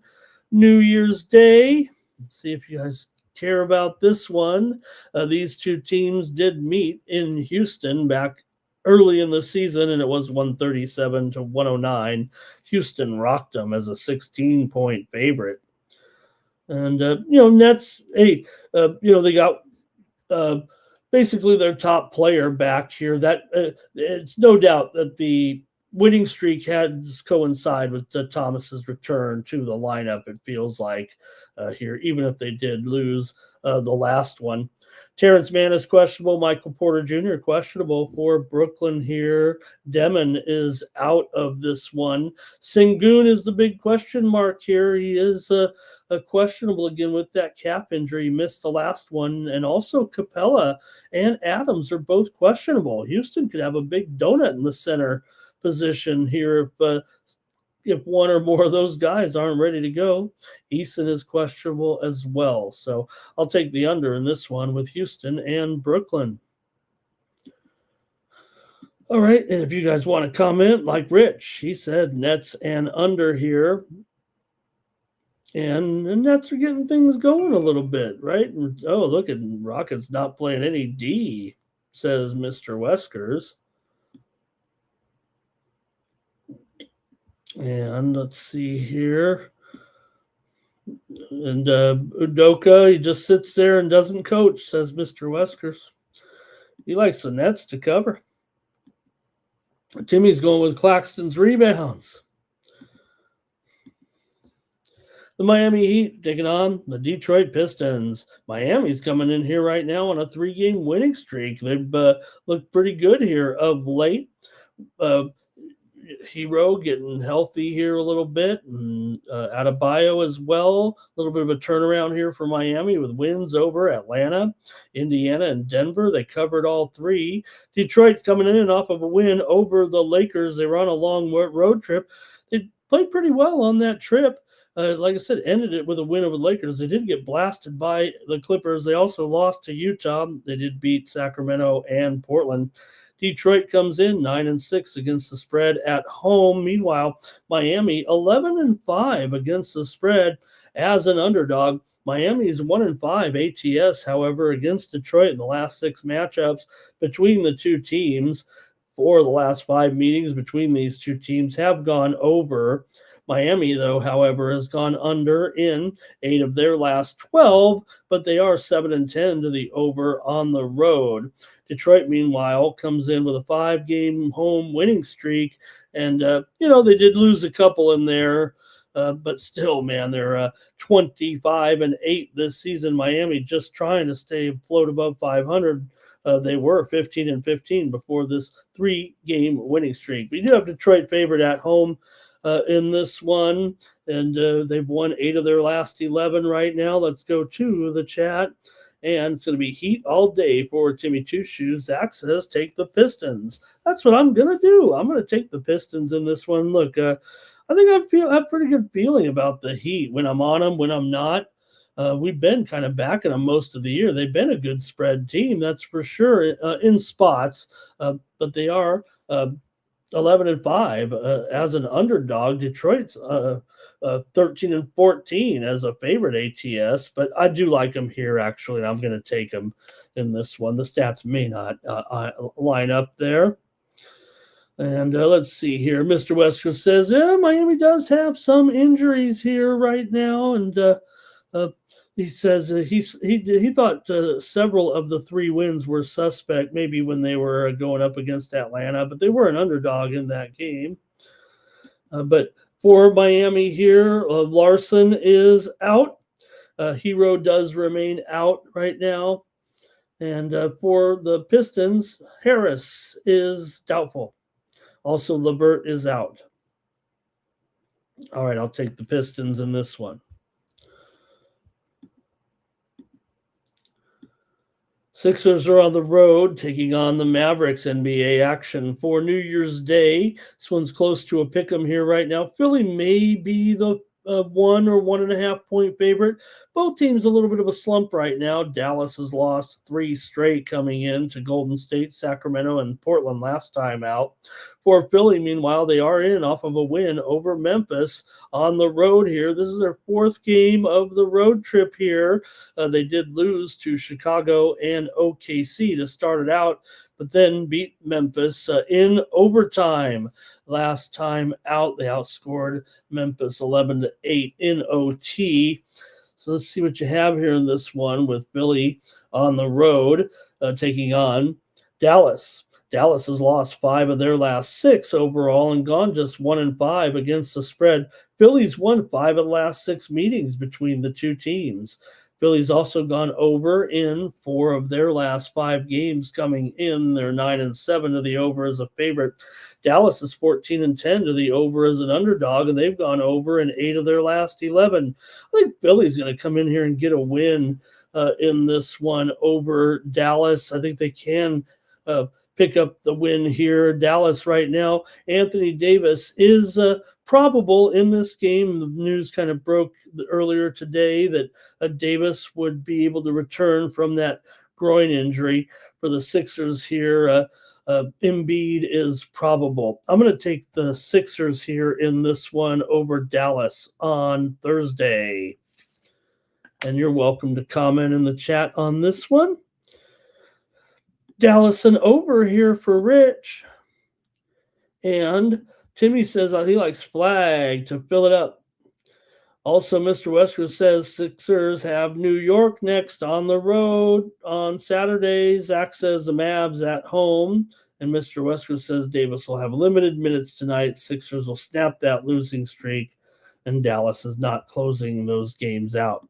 New Year's Day. Let's see if you guys care about this one. These two teams did meet in Houston back early in the season, and it was 137-109. Houston rocked them as a 16-point favorite. And, Nets, they got basically their top player back here. That it's no doubt that the winning streak has coincide with Thomas's return to the lineup. It feels like here, even if they did lose the last one. Terrence Mann is questionable. Michael Porter Jr. questionable for Brooklyn here. Demon is out of this one. Sengun is the big question mark here. He is questionable again with that calf injury. He missed the last one. And also Capella and Adams are both questionable. Houston could have a big donut in the center position here if one or more of those guys aren't ready to go. Eason is questionable as well. So I'll take the under in this one with Houston and Brooklyn. All right, and if you guys want to comment like Rich, he said Nets and under here. And the Nets are getting things going a little bit, right? Oh, look at Rockets not playing any D, says Mr. Weskers. And let's see here. And Udoka, he just sits there and doesn't coach, says Mr. Weskers. He likes the Nets to cover. Timmy's going with Claxton's rebounds. The Miami Heat taking on the Detroit Pistons. Miami's coming in here right now on a 3-game winning streak. They've looked pretty good here of late. Hero getting healthy here a little bit, and Adebayo as well. A little bit of a turnaround here for Miami with wins over Atlanta, Indiana, and Denver. They covered all 3. Detroit's coming in off of a win over the Lakers. They were on a long road trip. They played pretty well on that trip. Like I said, ended it with a win over the Lakers. They did get blasted by the Clippers. They also lost to Utah. They did beat Sacramento and Portland. Detroit comes in 9-6 against the spread at home. Meanwhile, Miami 11-5 against the spread as an underdog. Miami's 1-5 ATS, however, against Detroit in the last 6 matchups between the two teams. 4 of the last 5 meetings between these two teams have gone over. Miami, though, however, has gone under in 8 of their last 12, but they are 7-10 to the over on the road. Detroit, meanwhile, comes in with a 5-game home winning streak, and, they did lose a couple in there, but still, man, they're 25-8 this season. Miami just trying to stay afloat above 500. They were 15-15 before this 3-game winning streak. We do have Detroit favored at home in this one, and they've won 8 of their last 11 right now. Let's go to the chat, and it's going to be heat all day for Timmy Two Shoes. Zach says take the Pistons. That's what I'm going to do. I'm going to take the Pistons in this one. Look, I think I have pretty good feeling about the Heat when I'm on them, when I'm not. We've been kind of backing them most of the year. They've been a good spread team, that's for sure, in spots, but they are 11-5 as an underdog. Detroit's 13-14 as a favorite ATS, but I do like them here, actually. I'm going to take them in this one. The stats may not line up there. And let's see here. Mr. Wesker says, Miami does have some injuries here right now, and he says he thought several of the 3 wins were suspect, maybe when they were going up against Atlanta, but they were an underdog in that game. But for Miami here, Larson is out. Hero does remain out right now. And for the Pistons, Harris is doubtful. Also, Levert is out. All right, I'll take the Pistons in this one. Sixers are on the road taking on the Mavericks. NBA action for New Year's Day. This one's close to a pick 'em here right now. Philly may be the 1 or 1.5 point favorite. Both teams a little bit of a slump right now. Dallas has lost 3 straight coming in to Golden State, Sacramento, and Portland last time out. For Philly, meanwhile, they are in off of a win over Memphis on the road here. This is their 4th game of the road trip here. They did lose to Chicago and OKC to start it out, but then beat Memphis in overtime. Last time out, they outscored Memphis 11-8 in OT. So let's see what you have here in this one with Philly on the road taking on Dallas. Dallas has lost 5 of their last 6 overall and gone just 1-5 against the spread. Philly's won 5 of the last 6 meetings between the two teams. Philly's also gone over in 4 of their last 5 games coming in. They're 9-7 to the over as a favorite. Dallas is 14-10 to the over as an underdog, and they've gone over in 8 of their last 11. I think Philly's going to come in here and get a win in this one over Dallas. I think they can pick up the win here. Dallas right now, Anthony Davis is probable in this game. The news kind of broke earlier today that Davis would be able to return from that groin injury. For the Sixers here, Embiid is probable. I'm going to take the Sixers here in this one over Dallas on Thursday. And you're welcome to comment in the chat on this one. Dallas and over here for Rich. And Timmy says he likes flag to fill it up. Also, Mr. Wesker says Sixers have New York next on the road on Saturday. Zach says the Mavs at home. And Mr. Wesker says Davis will have limited minutes tonight. Sixers will snap that losing streak. And Dallas is not closing those games out.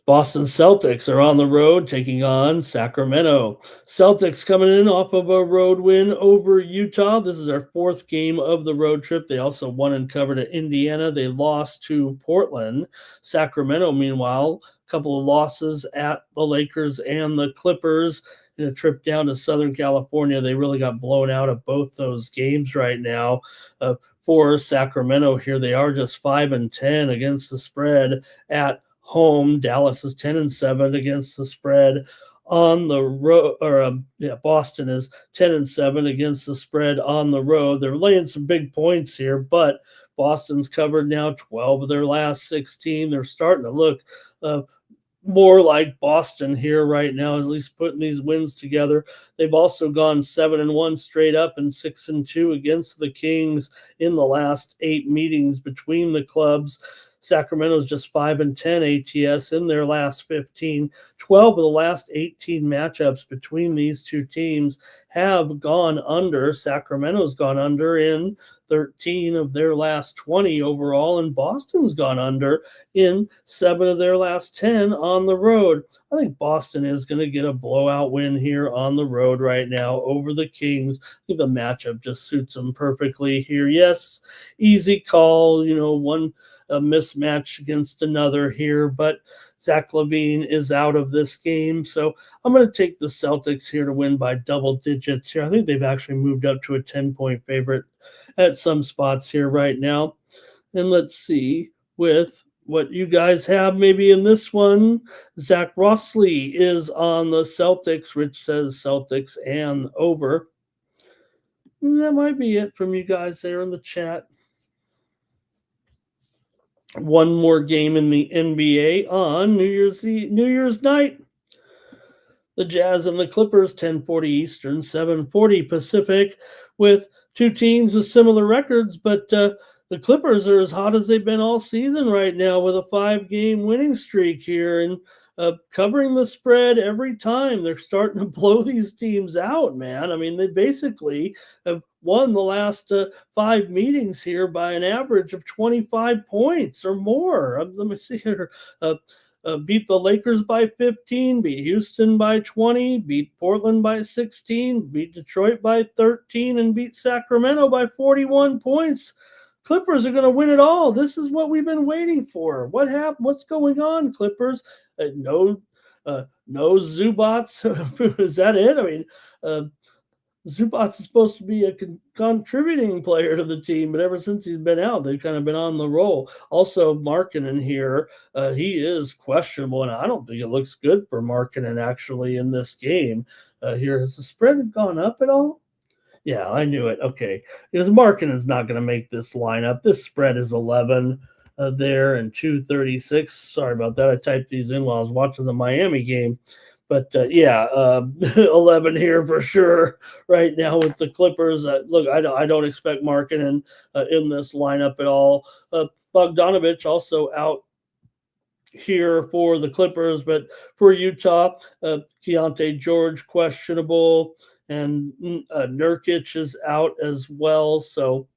Boston Celtics are on the road taking on Sacramento. Celtics coming in off of a road win over Utah. This is their 4th game of the road trip. They also won and covered at Indiana. They lost to Portland. Sacramento, meanwhile, a couple of losses at the Lakers and the Clippers. In a trip down to Southern California, they really got blown out of both those games right now. For Sacramento here, they are just 5-10 against the spread at home. Dallas is 10-7 against the spread on the road, Boston is 10-7 against the spread on the road. They're laying some big points here, but Boston's covered now 12 of their last 16. They're starting to look more like Boston here right now, at least putting these wins together. They've also gone 7-1 straight up and 6-2 against the Kings in the last 8 meetings between the clubs. Sacramento's just 5-10 ATS in their last 15. 12 of the last 18 matchups between these two teams have gone under. Sacramento's gone under in 13 of their last 20 overall, and Boston's gone under in 7 of their last 10 on the road. I think Boston is going to get a blowout win here on the road right now over the Kings. I think the matchup just suits them perfectly here. Yes, easy call, one a mismatch against another here, but Zach LaVine is out of this game. So I'm going to take the Celtics here to win by double digits here. I think they've actually moved up to a 10-point favorite at some spots here right now. And let's see with what you guys have maybe in this one. Zach Rossley is on the Celtics. Rich says Celtics and over. And that might be it from you guys there in the chat. One more game in the NBA on New Year's night. The Jazz and the Clippers, 10:40 Eastern, 7:40 Pacific, with two teams with similar records, but the Clippers are as hot as they've been all season right now with a 5-game winning streak here and covering the spread every time. They're starting to blow these teams out, man. I mean, they basically have won the last 5 meetings here by an average of 25 points or more. Let me see here. beat the Lakers by 15, beat Houston by 20, beat Portland by 16, beat Detroit by 13, and beat Sacramento by 41 points. Clippers are going to win it all. This is what we've been waiting for. What happened? What's going on, Clippers? No Zubats. Is that it? I mean, Zubats is supposed to be a contributing player to the team, but ever since he's been out, they've kind of been on the roll. Also, Markkanen here, he is questionable, and I don't think it looks good for Markkanen actually in this game. Here, has the spread gone up at all? Yeah, I knew it. Okay, because Markkanen's not going to make this lineup. This spread is 11 there and 236. Sorry about that. I typed these in while I was watching the Miami game. But 11 here for sure right now with the Clippers. Look, I don't expect Markkanen in this lineup at all. Bogdanovich also out here for the Clippers, but for Utah, Keontae George questionable, and Nurkic is out as well. So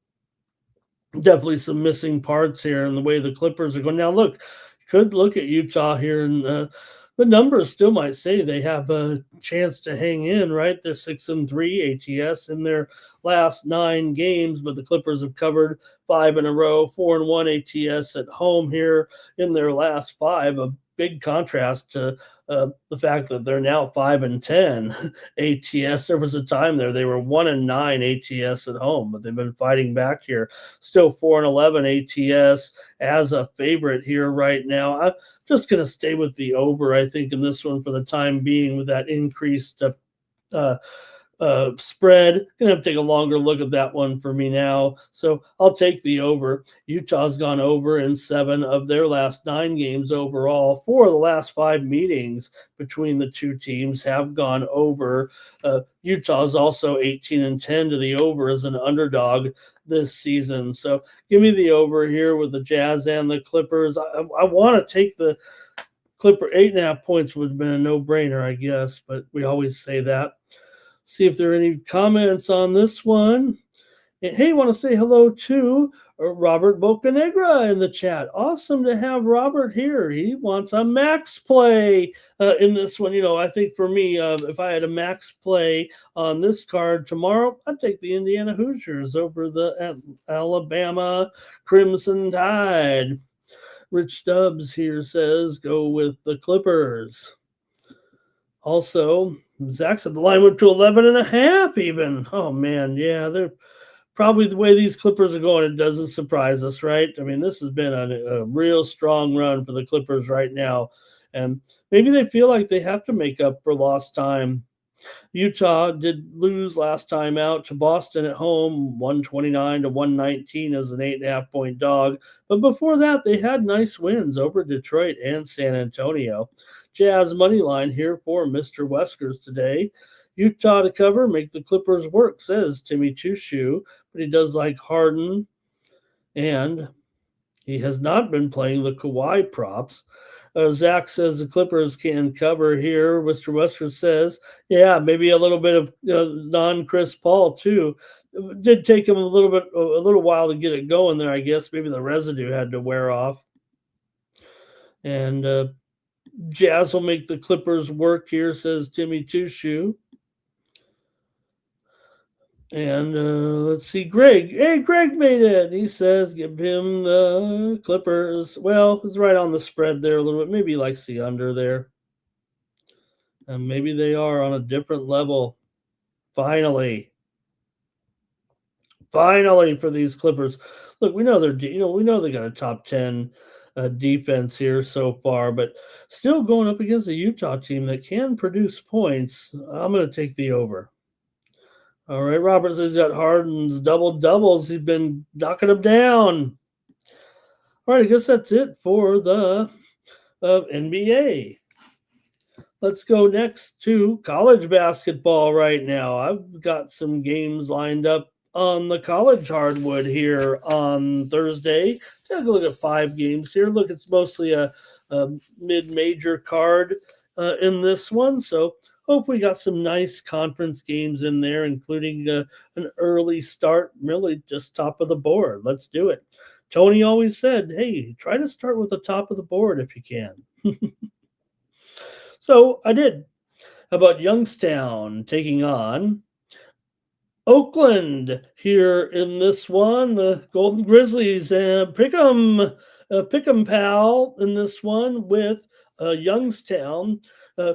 definitely some missing parts here in the way the Clippers are going. Now, look, could look at Utah here, and the numbers still might say they have a chance to hang in, right? They're 6-3 ATS in their last 9 games, but the Clippers have covered 5 in a row, 4-1 ATS at home here in their last 5. A big contrast to the fact that they're now 5-10 ATS. There was a time there they were 1-9 ATS at home, but they've been fighting back here. Still 4-11 ATS as a favorite here right now. I'm just going to stay with the over, I think, in this one for the time being with that increased spread. Gonna have to take a longer look at that one for me now. So I'll take the over. Utah's gone over in 7 of their last 9 games overall. 4 of the last 5 meetings between the two teams have gone over. Utah's also 18-10 to the over as an underdog this season. So give me the over here with the Jazz and the Clippers. I want to take the Clipper. 8.5 points would have been a no-brainer, I guess, but we always say that. See if there are any comments on this one. And hey, want to say hello to Robert Bocanegra in the chat. Awesome to have Robert here. He wants a max play in this one. You know, I think for me, if I had a max play on this card tomorrow, I'd take the Indiana Hoosiers over the Alabama Crimson Tide. Rich Stubbs here says go with the Clippers. Also, Zach said the line went to 11.5 even. Oh, man. Yeah, they're probably the way these Clippers are going. It doesn't surprise us, right? I mean, this has been a real strong run for the Clippers right now. And maybe they feel like they have to make up for lost time. Utah did lose last time out to Boston at home, 129-119 as an 8.5-point dog. But before that, they had nice wins over Detroit and San Antonio. Jazz money line here for Mr. Weskers today. Utah to cover, make the Clippers work, says Timmy Chushu. But he does like Harden, and he has not been playing the Kawhi props. Zach says the Clippers can cover here. Mr. Western says, yeah, maybe a little bit of non-Chris Paul too. It did take him a little while to get it going there, I guess. Maybe the residue had to wear off. And Jazz will make the Clippers work here, says Timmy Tushu. And let's see, Greg. Hey, Greg made it. He says give him the Clippers. Well, it's right on the spread there a little bit. Maybe he likes the under there. And maybe they are on a different level. Finally for these Clippers. Look, we know they got a top 10 defense here so far, but still going up against a Utah team that can produce points. I'm going to take the over. All right, Robert says he's got Harden's double-doubles. He's been knocking them down. All right, I guess that's it for the NBA. Let's go next to college basketball right now. I've got some games lined up on the college hardwood here on Thursday. Take a look at 5 games here. Look, it's mostly a mid-major card in this one, so hope we got some nice conference games in there, including an early start, really just top of the board. Let's do it. Tony always said, hey, try to start with the top of the board if you can. So I did. How about Youngstown taking on Oakland here in this one? The Golden Grizzlies and Pick'em pal in this one with Youngstown. Uh,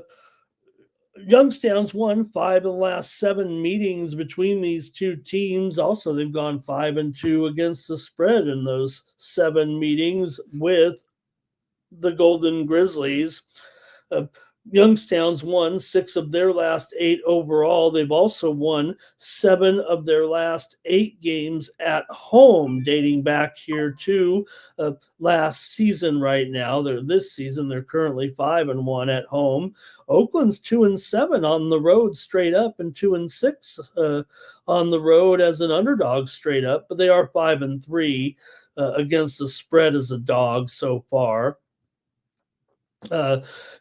Youngstown's won 5 of the last 7 meetings between these two teams. Also, they've gone 5-2 against the spread in those 7 meetings with the Golden Grizzlies. Youngstown's won 6 of their last 8 overall. They've also won 7 of their last 8 games at home, dating back here to last season. Right now, this season they're currently 5-1 at home. Oakland's 2-7 on the road straight up, and 2-6 on the road as an underdog straight up. But they are 5-3 against the spread as a dog so far.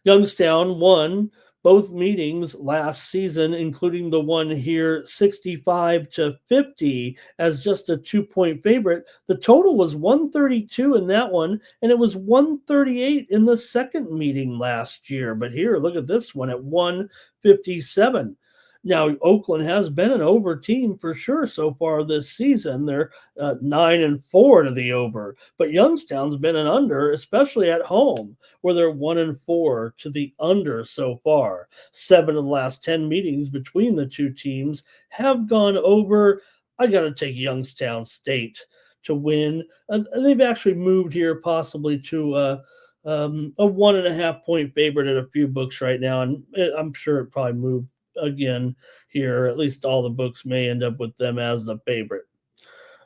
Youngstown won both meetings last season, including the one here 65-50 as just a 2-point favorite. The total was 132 in that one, and it was 138 in the second meeting last year. But here, look at this one at 157. Now, Oakland has been an over team for sure so far this season. They're 9-4 to the over, but Youngstown's been an under, especially at home, where they're 1-4 to the under so far. 7 of the last 10 meetings between the two teams have gone over. I got to take Youngstown State to win. They've actually moved here possibly to a 1.5 point favorite at a few books right now, and I'm sure it probably moved again here. At least all the books may end up with them as the favorite.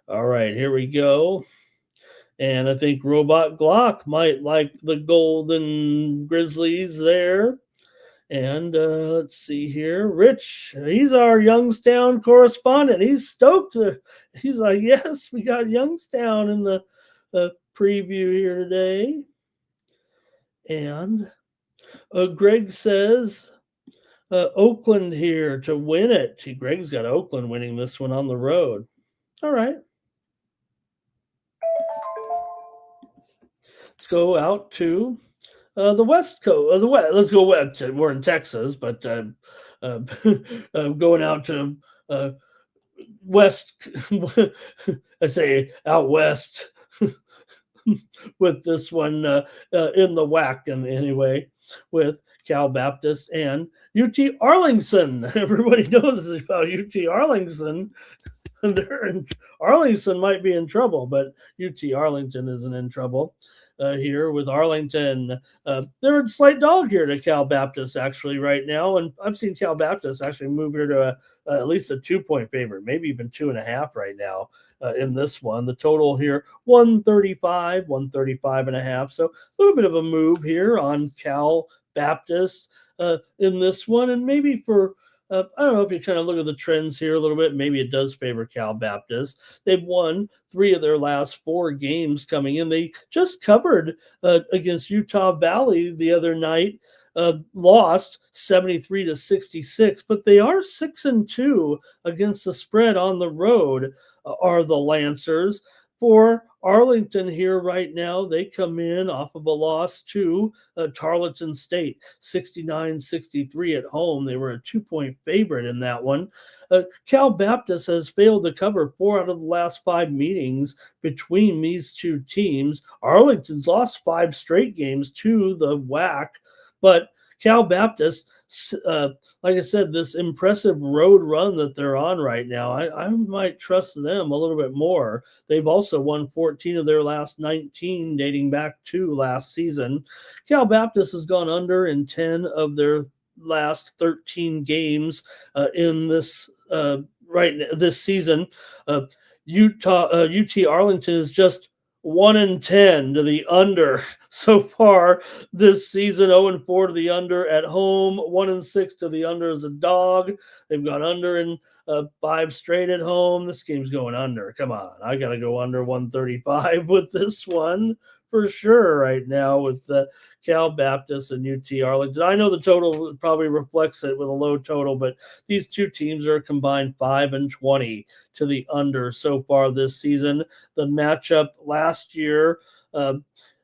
All right, here we go. And I think Robot Glock might like the Golden Grizzlies there. And let's see here. Rich, he's our Youngstown correspondent. He's stoked. He's like, yes, we got Youngstown in the preview here today. And Greg says, Oakland here to win it. Greg's got Oakland winning this one on the road. All right. Let's go out to the West Coast. Let's go west. We're in Texas, but going out to West. I say out west with this one in the WAC, and anyway, with Cal Baptist and UT Arlington. Everybody knows about UT Arlington. Arlington might be in trouble, but UT Arlington isn't in trouble here with Arlington. They're a slight dog here to Cal Baptist actually right now, and I've seen Cal Baptist actually move here to at least a 2-point favorite, maybe even 2.5 right now in this one. The total here 135.5, so a little bit of a move here on Cal Baptist in this one, and maybe for I don't know if you kind of look at the trends here a little bit. Maybe it does favor Cal Baptist. They've won 3 of their last 4 games coming in. They just covered against Utah Valley the other night, lost 73-66, but they are 6-2 against the spread on the road, are the Lancers. For Arlington here right now, they come in off of a loss to Tarleton State, 69-63 at home. They were a 2-point favorite in that one. Cal Baptist has failed to cover 4 out of the last 5 meetings between these two teams. Arlington's lost 5 straight games to the WAC, but Cal Baptist, like I said, this impressive road run that they're on right now, I might trust them a little bit more. They've also won 14 of their last 19 dating back to last season. Cal Baptist has gone under in 10 of their last 13 games in this this season. UT Arlington is just 1-10 to the under so far this season. 0-4 to the under at home. 1-6 to the under as a dog. They've gone under in 5 straight at home. This game's going under. Come on, I got to go under 135 with this one for sure right now with Cal Baptist and UT Arlington. I know the total probably reflects it with a low total, but these two teams are combined 5-20 to the under so far this season. The matchup last year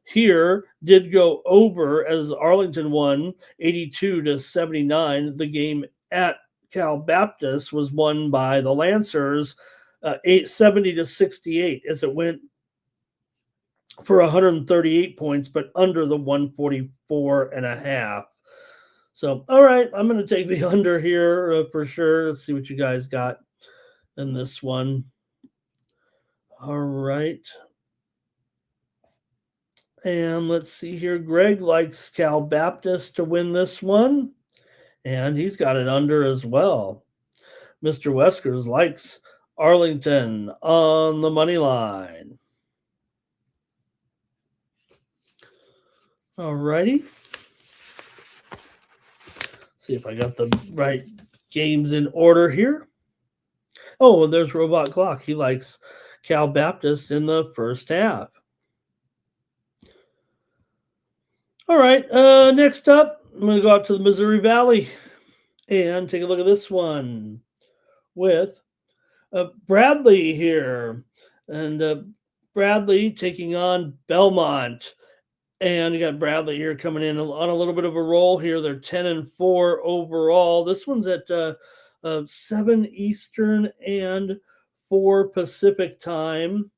here did go over as Arlington won 82-79. The game at Cal Baptist was won by the Lancers 70-68 as it went for 138 points, but under the 144.5. So, all right, I'm going to take the under here for sure. Let's see what you guys got in this one. All right. And let's see here. Greg likes Cal Baptist to win this one, and he's got it under as well. Mr. Weskers likes Arlington on the money line. All righty. See if I got the right games in order here. Oh, and there's Robot Clock. He likes Cal Baptist in the first half. All right, next up, I'm going to go out to the Missouri Valley and take a look at this one with Bradley here. And Bradley taking on Belmont. And you got Bradley here coming in on a little bit of a roll here. They're 10-4 overall. This one's at 7 Eastern and 4 Pacific time.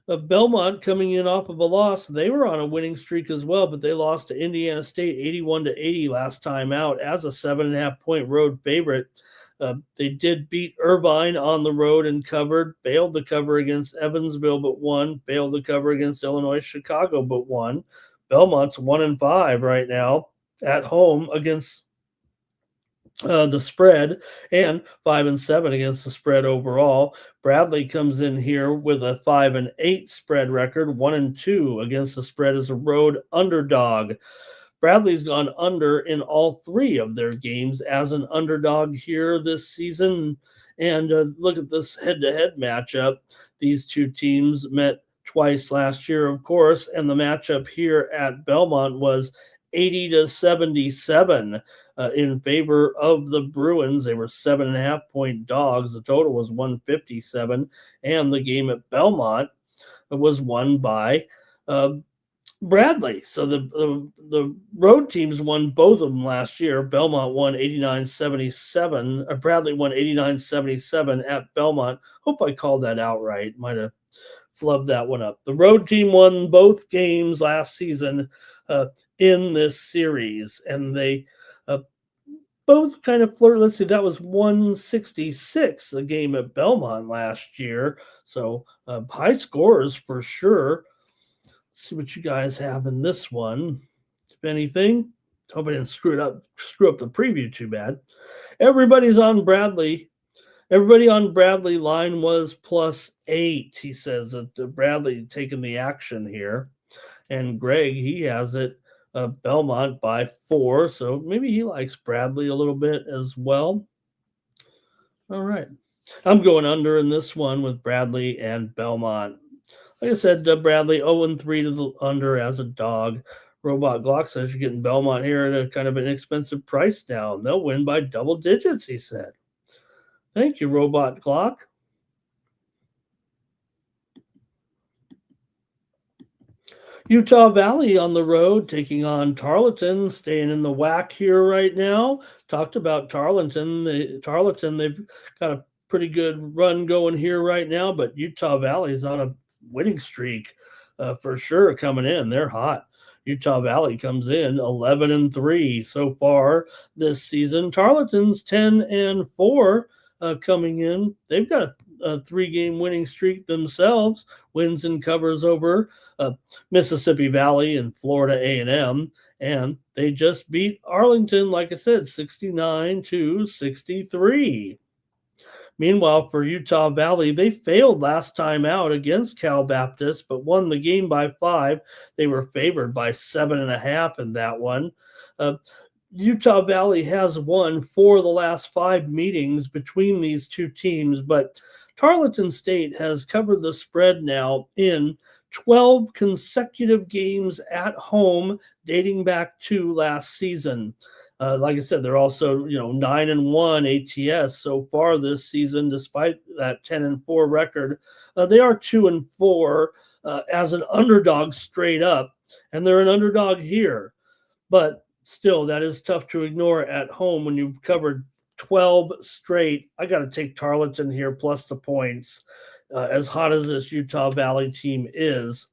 Belmont coming in off of a loss. They were on a winning streak as well, but they lost to Indiana State 81-80 last time out as a 7.5-point road favorite. They did beat Irvine on the road and covered, failed to cover against Evansville but won, failed to cover against Illinois Chicago but won. Belmont's 1-5 right now at home against the spread, and 5-7 against the spread overall. Bradley comes in here with a 5-8 spread record, 1-2 against the spread as a road underdog. Bradley's gone under in all 3 of their games as an underdog here this season. And look at this head-to-head matchup. These two teams met twice last year, of course, and the matchup here at Belmont was 80-77 in favor of the Bruins. They were 7.5-point dogs. The total was 157, and the game at Belmont was won by Bradley. So the road teams won both of them last year. Belmont won 89-77. Bradley won 89-77 at Belmont. Hope I called that out right. Might have flubbed that one up. The road team won both games last season in this series, and they both kind of flirt. Let's see, that was 166, the game at Belmont last year. So high scores for sure. Let's see what you guys have in this one, if anything. Hope I didn't screw up the preview too bad. Everybody's on Bradley. Everybody on Bradley line was +8. He says that Bradley taking the action here. And Greg, he has it Belmont by 4. So maybe he likes Bradley a little bit as well. All right. I'm going under in this one with Bradley and Belmont. Like I said, Bradley 0-3 to the under as a dog. Robot Glock says you're getting Belmont here at a kind of an inexpensive price now. They'll win by double digits, he said. Thank you, Robot Glock. Utah Valley on the road, taking on Tarleton, staying in the WAC here right now. Talked about Tarleton. Tarleton, they've got a pretty good run going here right now, but Utah Valley's on a winning streak for sure coming in. They're hot. Utah Valley comes in 11-3 so far this season. Tarleton's 10-4 coming in. They've got a 3-game winning streak themselves. Wins and covers over Mississippi Valley and Florida A&M, and they just beat Arlington, like I said, 69-63. Meanwhile, for Utah Valley, they failed last time out against Cal Baptist, but won the game by 5. They were favored by 7.5 in that one. Utah Valley has won 4 of the last 5 meetings between these two teams, but Tarleton State has covered the spread now in 12 consecutive games at home dating back to last season. Like I said, they're also 9-1 ATS so far this season, despite that 10-4 record. They are 2-4 as an underdog straight up, and they're an underdog here. But still, that is tough to ignore at home when you've covered 12 straight. I got to take Tarleton here plus the points. As hot as this Utah Valley team is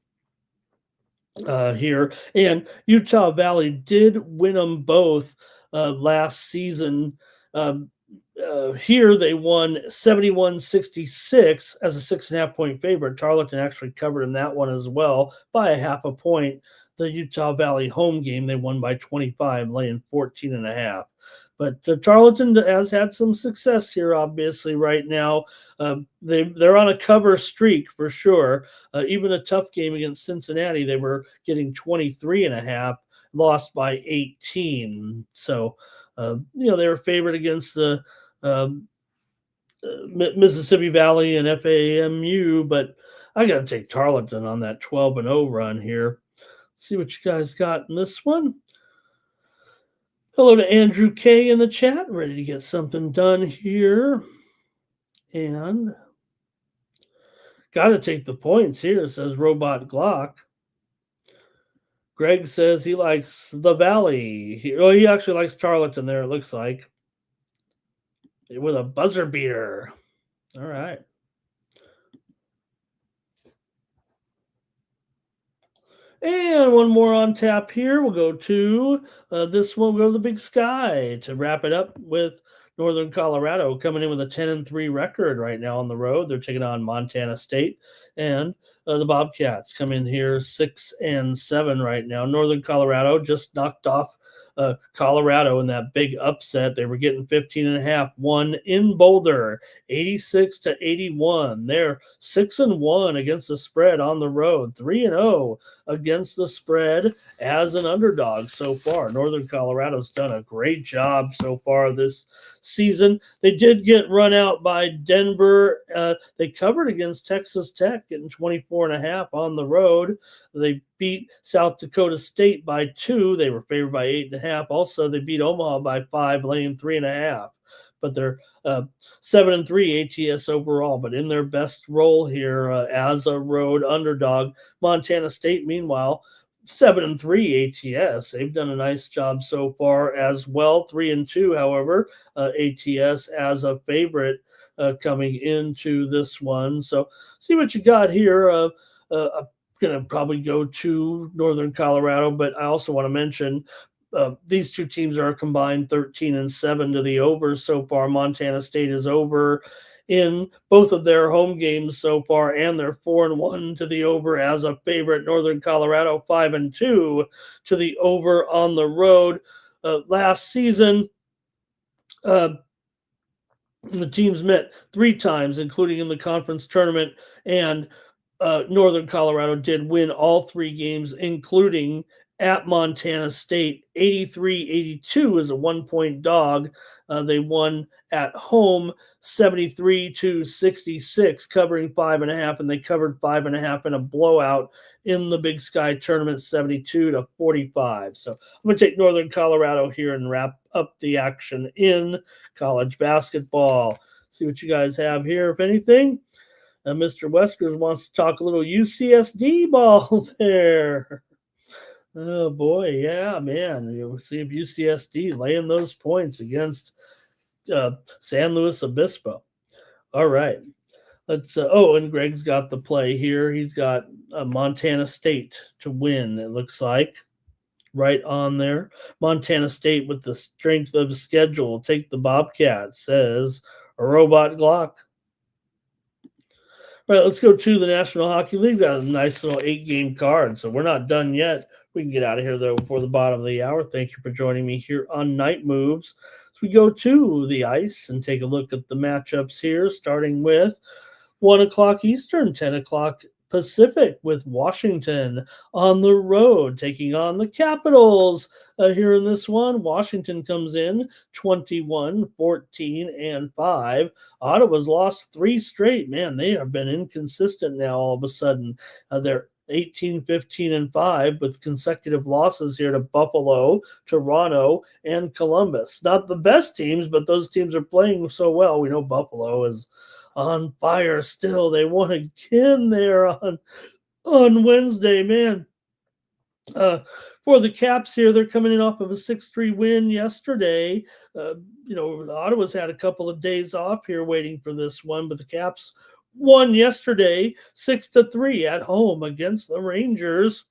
here, and Utah Valley did win them both last season. Here they won 71-66 as a 6.5 point favorite. Tarleton actually covered in that one as well by a half a point. The Utah Valley home game, they won by 25, laying 14.5. But Tarleton has had some success here, obviously, right now. They're on a cover streak for sure. Even a tough game against Cincinnati, they were getting 23.5, lost by 18. So, they were favored against the Mississippi Valley and FAMU, but I got to take Tarleton on that 12-0 run here. Let's see what you guys got in this one. Hello to Andrew K in the chat, ready to get something done here. And got to take the points here, says Robot Glock. Greg says he likes the Valley. He actually likes Tarleton there, it looks like. With a buzzer beater. All right. And one more on tap here. We'll go to this one. We'll go to the Big Sky to wrap it up with Northern Colorado coming in with a 10-3 record right now on the road. They're taking on Montana State, and the Bobcats come in here 6-7 right now. Northern Colorado just knocked off Colorado in that big upset. They were getting 15.5, won in Boulder, 86-81. They're 6-1 against the spread on the road, 3-0 against the spread as an underdog so far. Northern Colorado's done a great job so far this season. They did get run out by Denver. They covered against Texas Tech, getting 24.5 on the road. They beat South Dakota State by 2. They were favored by 8.5. Also, they beat Omaha by 5, laying 3.5. But they're 7-3 ATS overall, but in their best role here as a road underdog. Montana State, meanwhile, 7-3 ATS. They've done a nice job so far as well. 3-2, however, ATS as a favorite coming into this one. So see what you got here. I'm going to probably go to Northern Colorado, but I also want to mention these two teams are combined 13-7 to the over so far. Montana State is over in both of their home games so far, and they're 4-1 to the over as a favorite. Northern Colorado 5-2 to the over on the road. Last season, the teams met 3 times, including in the conference tournament, and Northern Colorado did win all 3 games, including at Montana State. 83-82 is a 1-point dog. They won at home 73-66, covering 5.5, and they covered 5.5 in a blowout in the Big Sky tournament, 72-45. So I'm going to take Northern Colorado here and wrap up the action in college basketball. See what you guys have here, if anything. Mr. Weskers wants to talk a little UCSD ball there. Oh, boy, yeah, man. You'll see if UCSD laying those points against San Luis Obispo. All right. Let's. And Greg's got the play here. He's got Montana State to win, it looks like. Right on there. Montana State with the strength of schedule. Take the Bobcats, says a Robot Glock. All right, let's go to the National Hockey League. Got a nice little 8-game card, so we're not done yet. We can get out of here, though, before the bottom of the hour. Thank you for joining me here on Night Moves. So we go to the ice and take a look at the matchups here, starting with 1 o'clock Eastern, 10 o'clock Pacific, with Washington on the road taking on the Capitals. Here in this one, Washington comes in 21-14-5. Ottawa's lost 3 straight. Man, they have been inconsistent now all of a sudden. They're 18, 15, and 5 with consecutive losses here to Buffalo, Toronto, and Columbus. Not the best teams, but those teams are playing so well. We know Buffalo is on fire still. They won again there on Wednesday, man. Uh, for the Caps here, they're coming in off of a 6-3 win yesterday. The Ottawa's had a couple of days off here waiting for this one, but the Caps won yesterday 6-3 at home against the Rangers.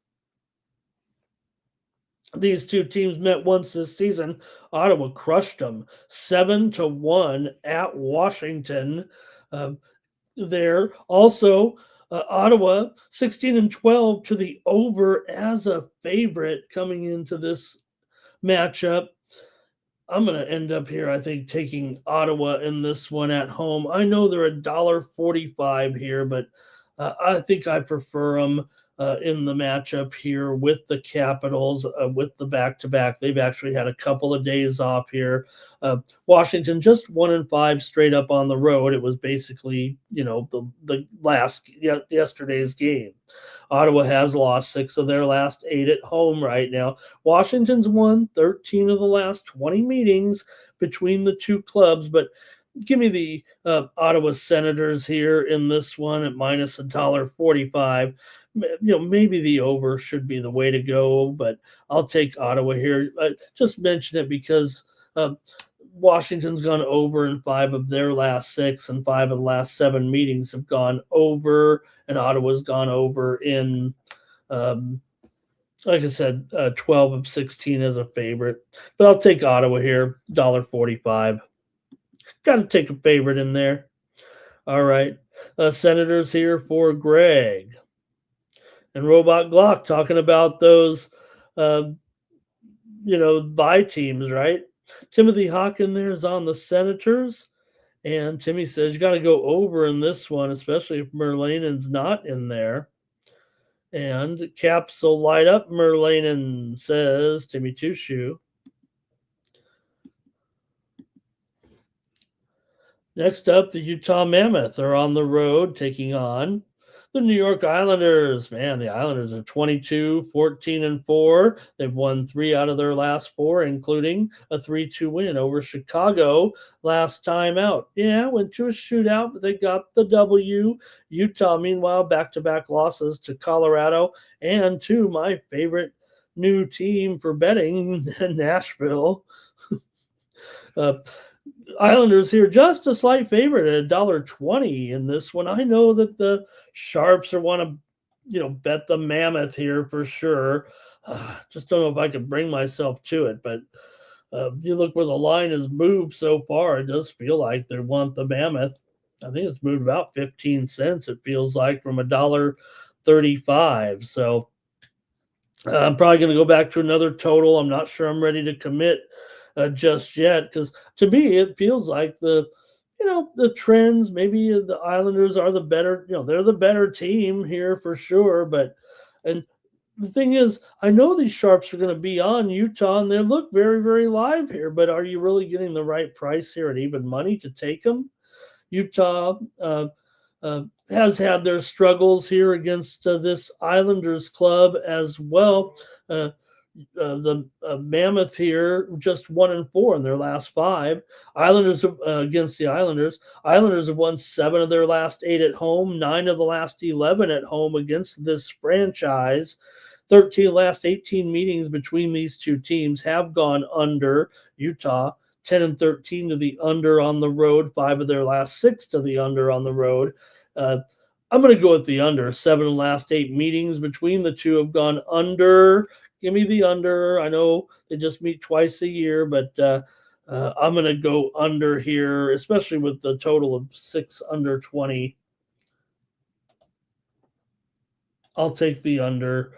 These two teams met once this season. Ottawa crushed them 7-1 at Washington. There also Ottawa 16-12 to the over as a favorite coming into this matchup. I'm going to end up here, I think, taking Ottawa in this one at home. I know they're $1.45 here, but I think I prefer them in the matchup here with the Capitals, with the back-to-back. They've actually had a couple of days off here. Washington just 1-5 straight up on the road. It was basically, the last yesterday's game. Ottawa has lost 6 of their last 8 at home right now. Washington's won 13 of the last 20 meetings between the two clubs, but give me the Ottawa Senators here in this one at minus $1.45. Maybe the over should be the way to go, but I'll take Ottawa here. Just mention it because Washington's gone over in 5 of their last 6, and 5 of the last 7 meetings have gone over, and Ottawa's gone over in, like I said, 12 of 16 as a favorite. But I'll take Ottawa here, $1.45. Got to take a favorite in there. All right. Senators here for Greg. And Robot Glock talking about those, bye teams, right? Timothy Hawk in there is on the Senators. And Timmy says you got to go over in this one, especially if Merlanen's not in there. And Caps will light up Merlanen, says Timmy Two Shoe. Next up, the Utah Mammoth are on the road taking on the New York Islanders. Man, the Islanders are 22, 14, and 4. They've won 3 out of their last 4, including a 3-2 win over Chicago last time out. Yeah, went to a shootout, but they got the W. Utah, meanwhile, back-to-back losses to Colorado and to my favorite new team for betting, Nashville. Islanders here just a slight favorite at $1.20 in this one. I know that the Sharps are want to, bet the Mammoth here for sure. Just don't know if I could bring myself to it, but you look where the line has moved so far. It does feel like they want the Mammoth. I think it's moved about 15 cents. It feels like from $1.35. So I'm probably going to go back to another total. I'm not sure I'm ready to commit just yet, because to me it feels like the trends, maybe the Islanders are the better, they're the better team here for sure. And the thing is, I know these Sharps are going to be on Utah and they look very, very live here, but are you really getting the right price here at even money to take them? Utah has had their struggles here against this Islanders club as well. The Mammoth here just 1-4 in their last 5. Islanders against the Islanders. Islanders have won 7 of their last 8 at home, 9 of the last 11 at home against this franchise. 13 last 18 meetings between these two teams have gone under. Utah 10-13 to the under on the road. 5 of their last 6 to the under on the road. I'm going to go with the under. 7 of the last 8 meetings between the two have gone under. Give me the under. I know they just meet twice a year, but I'm going to go under here, especially with the total of 6 under 20. I'll take the under.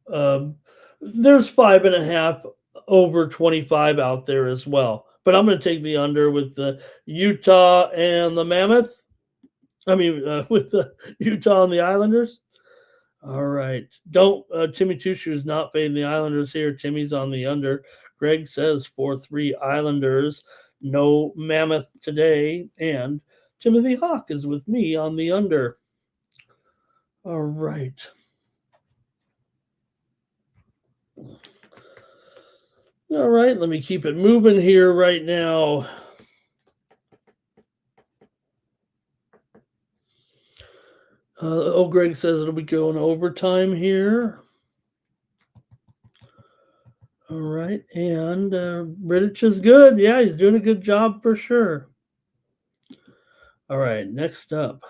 There's 5.5 over 25 out there as well, but I'm going to take the under with the Utah and the Mammoth. With the Utah and the Islanders. All right. Timmy Two Shoes not fading the Islanders here. Timmy's on the under. Greg says 4-3 Islanders. No Mammoth today. And Timothy Hawk is with me on the under. All right. All right, let me keep it moving here right now. Greg says it'll be going overtime here. All right, and Riddich is good. Yeah, he's doing a good job for sure. All right, next up.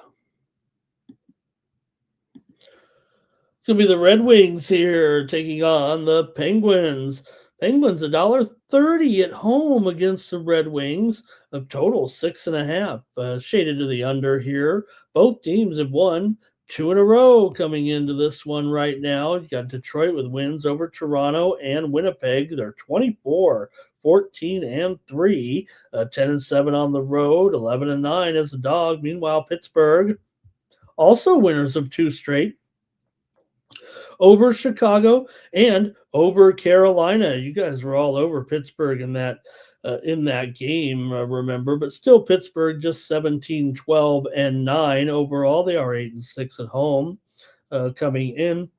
It's going to be the Red Wings here taking on the Penguins. Penguins $1.30 at home against the Red Wings. A total 6.5. Shaded to the under here. Both teams have won 2 in a row coming into this one right now. You got Detroit with wins over Toronto and Winnipeg. They're 24, 14, and 3. 10 and 7 on the road. 11 and 9 as a dog. Meanwhile, Pittsburgh also winners of 2 straight. Over Chicago and over Carolina. You guys were all over Pittsburgh in that game, remember, but still Pittsburgh just 17, 12, and 9 overall. They are 8 and 6 at home coming in.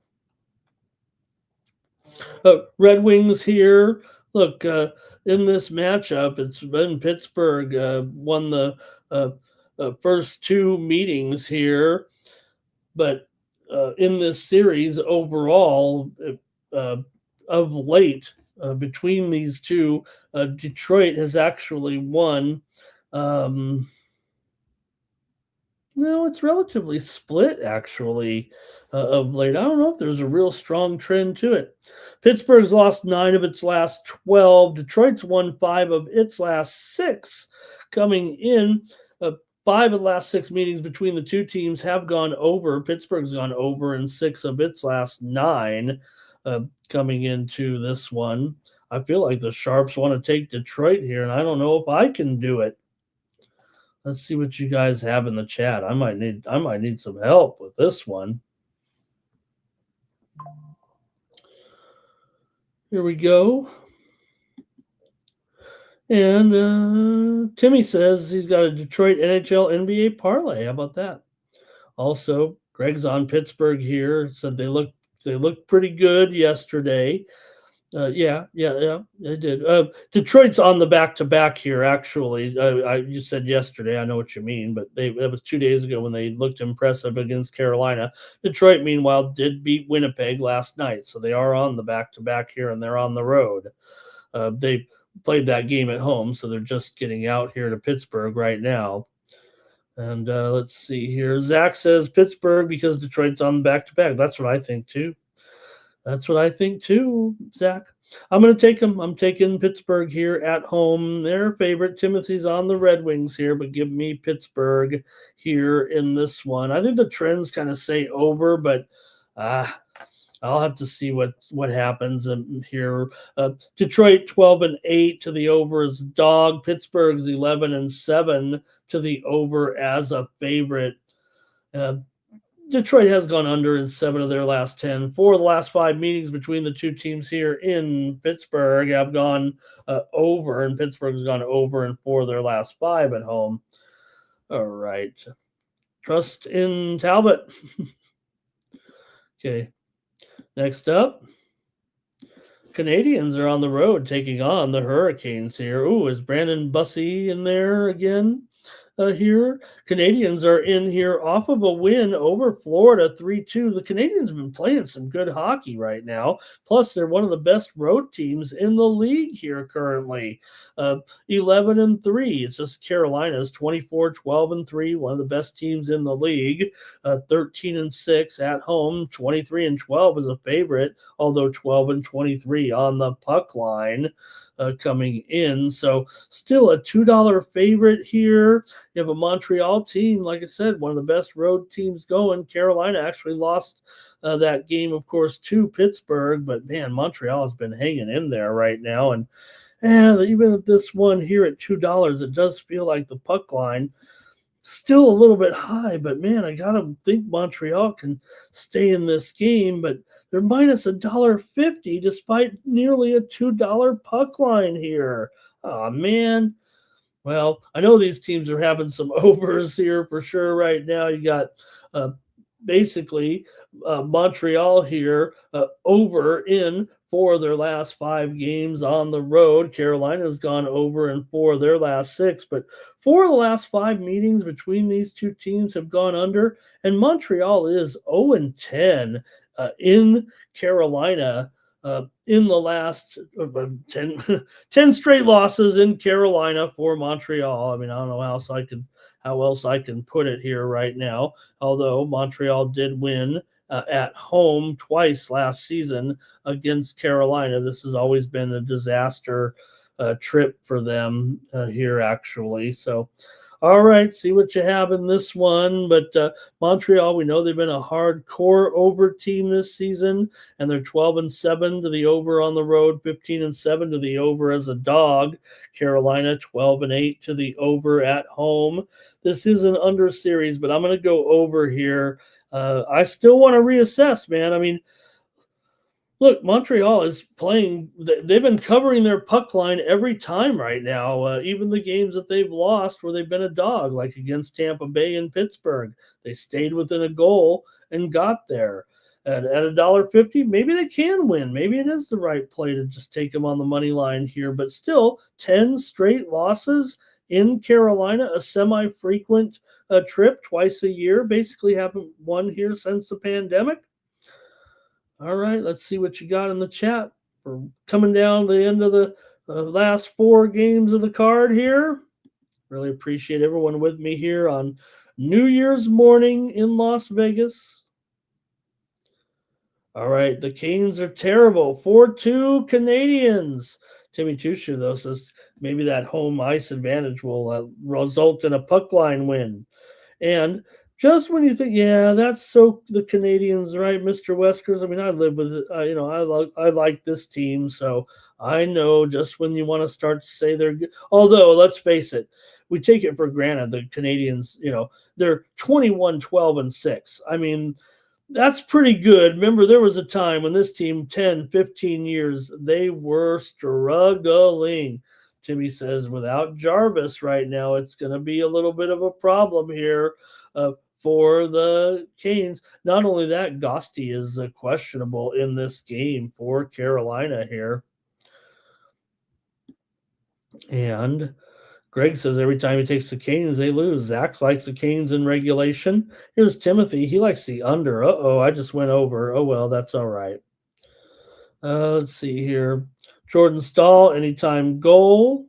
Red Wings here. Look, in this matchup, it's been Pittsburgh won the first 2 meetings here, but in this series overall, of late, between these two, Detroit has actually won. No, it's relatively split, actually, of late. I don't know if there's a real strong trend to it. Pittsburgh's lost 9 of its last 12. Detroit's won 5 of its last 6. Coming in, 5 of the last 6 meetings between the two teams have gone over. Pittsburgh's gone over in 6 of its last 9 coming into this one. I feel like the Sharps want to take Detroit here, and I don't know if I can do it. Let's see what you guys have in the chat. I might need some help with this one. Here we go. And Timmy says he's got a Detroit NHL NBA parlay. How about that? Also, Greg's on Pittsburgh here. Said they looked pretty good yesterday. Yeah, they did. Detroit's on the back-to-back here, actually. You said yesterday. I know what you mean, but that was 2 days ago when they looked impressive against Carolina. Detroit, meanwhile, did beat Winnipeg last night, so they are on the back-to-back here, and they're on the road. They played that game at home, so they're just getting out here to Pittsburgh right now. And let's see here. Zach says Pittsburgh because Detroit's on back-to-back. That's what I think, too. Zach. I'm going to take them. I'm taking Pittsburgh here at home. Their favorite. Timothy's on the Red Wings here, but give me Pittsburgh here in this one. I think the trends kind of say over, but I'll have to see what happens here. Detroit 12-8 to the over as a dog. Pittsburgh's 11-7 to the over as a favorite. Detroit has gone under in 7 of their last 10. 4 of the last 5 meetings between the two teams here in Pittsburgh have gone over, and Pittsburgh's gone over in 4 of their last 5 at home. All right. Trust in Talbot. Okay. Next up, Canadians are on the road taking on the Hurricanes here. Ooh, is Brandon Bussey in there again? Here, Canadians are in here off of a win over Florida 3-2. The Canadians have been playing some good hockey right now. Plus, they're one of the best road teams in the league here currently. 11-3. It's just Carolina's 24-12-3, one of the best teams in the league. 13-6 at home. 23-12 is a favorite, although 12-23 on the puck line. Coming in. So still a $2 favorite here. You have a Montreal team, like I said, one of the best road teams going. Carolina actually lost that game, of course, to Pittsburgh, but man, Montreal has been hanging in there right now. And even at this one here at $2, it does feel like the puck line still a little bit high, but man, I gotta think Montreal can stay in this game, but they're minus $1.50 despite nearly a $2 puck line here. Oh man. Well, I know these teams are having some overs here for sure right now. You got basically Montreal here over in 4 of their last 5 games on the road. Carolina's gone over in 4 of their last 6, but 4 of the last 5 meetings between these two teams have gone under, and Montreal is 0-10 in Carolina. In the last 10 straight losses in Carolina for Montreal. I mean, I don't know how else I can put it here right now. Although Montreal did win at home twice last season against Carolina. This has always been a disaster trip for them here, actually. So, all right, see what you have in this one. But Montreal, we know they've been a hardcore over team this season, and they're 12-7 to the over on the road, 15-7 to the over as a dog. Carolina 12-8 to the over at home. This is an under series, but I'm going to go over here. I still want to reassess, man. I mean, look, Montreal is playing. They've been covering their puck line every time right now. Even the games that they've lost where they've been a dog, like against Tampa Bay and Pittsburgh, they stayed within a goal and got there. At $1.50, maybe they can win. Maybe it is the right play to just take them on the money line here. But still, 10 straight losses in Carolina, a semi-frequent trip twice a year. Basically haven't won here since the pandemic. All right, let's see what you got in the chat. We're coming down to the end of the last 4 games of the card here. Really appreciate everyone with me here on New Year's morning in Las Vegas. All right, the Canes are terrible. 4-2 Canadians. Timmy Tushu, though, says maybe that home ice advantage will result in a puck line win. And just when you think, yeah, that's so the Canadians, right, Mr. Weskers? I mean, I live with it. I like this team, so I know just when you want to start to say they're good. Although, let's face it, we take it for granted the Canadians, they're 21-12-6. I mean, that's pretty good. Remember, there was a time when this team, 10, 15 years, they were struggling. Timmy says, without Jarvis right now, it's going to be a little bit of a problem here for the Canes. Not only that, Gosti is questionable in this game for Carolina here. And Greg says every time he takes the Canes, they lose. Zach likes the Canes in regulation. Here's Timothy. He likes the under. Uh-oh, I just went over. Oh, well, that's all right. Let's see here. Jordan Stahl, anytime goal.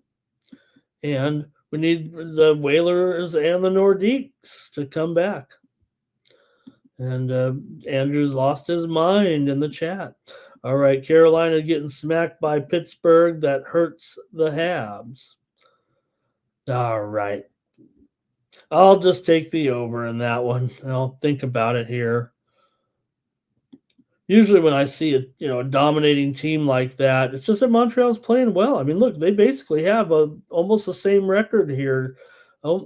And we need the Whalers and the Nordiques to come back. And Andrew's lost his mind in the chat. All right, Carolina getting smacked by Pittsburgh. That hurts the Habs. All right. I'll just take the over in that one. I'll think about it here. Usually when I see a dominating team like that, it's just that Montreal's playing well. I mean, look, they basically have almost the same record here,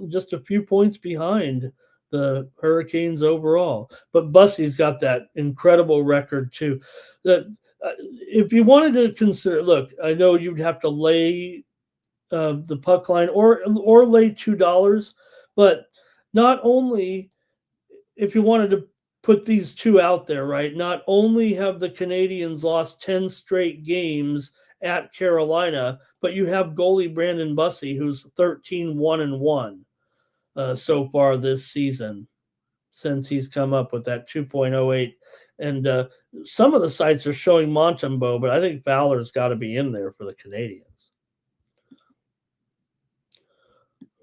just a few points behind the Hurricanes overall. But Bussy's got that incredible record too. That if you wanted to consider, look, I know you'd have to lay the puck line or lay $2, but not only if you wanted to put these two out there, right? Not only have the Canadians lost 10 straight games at Carolina, but you have goalie Brandon Bussey, who's 13-1-1 so far this season since he's come up with that 2.08. And some of the sites are showing Montembeault, but I think Fowler's got to be in there for the Canadians.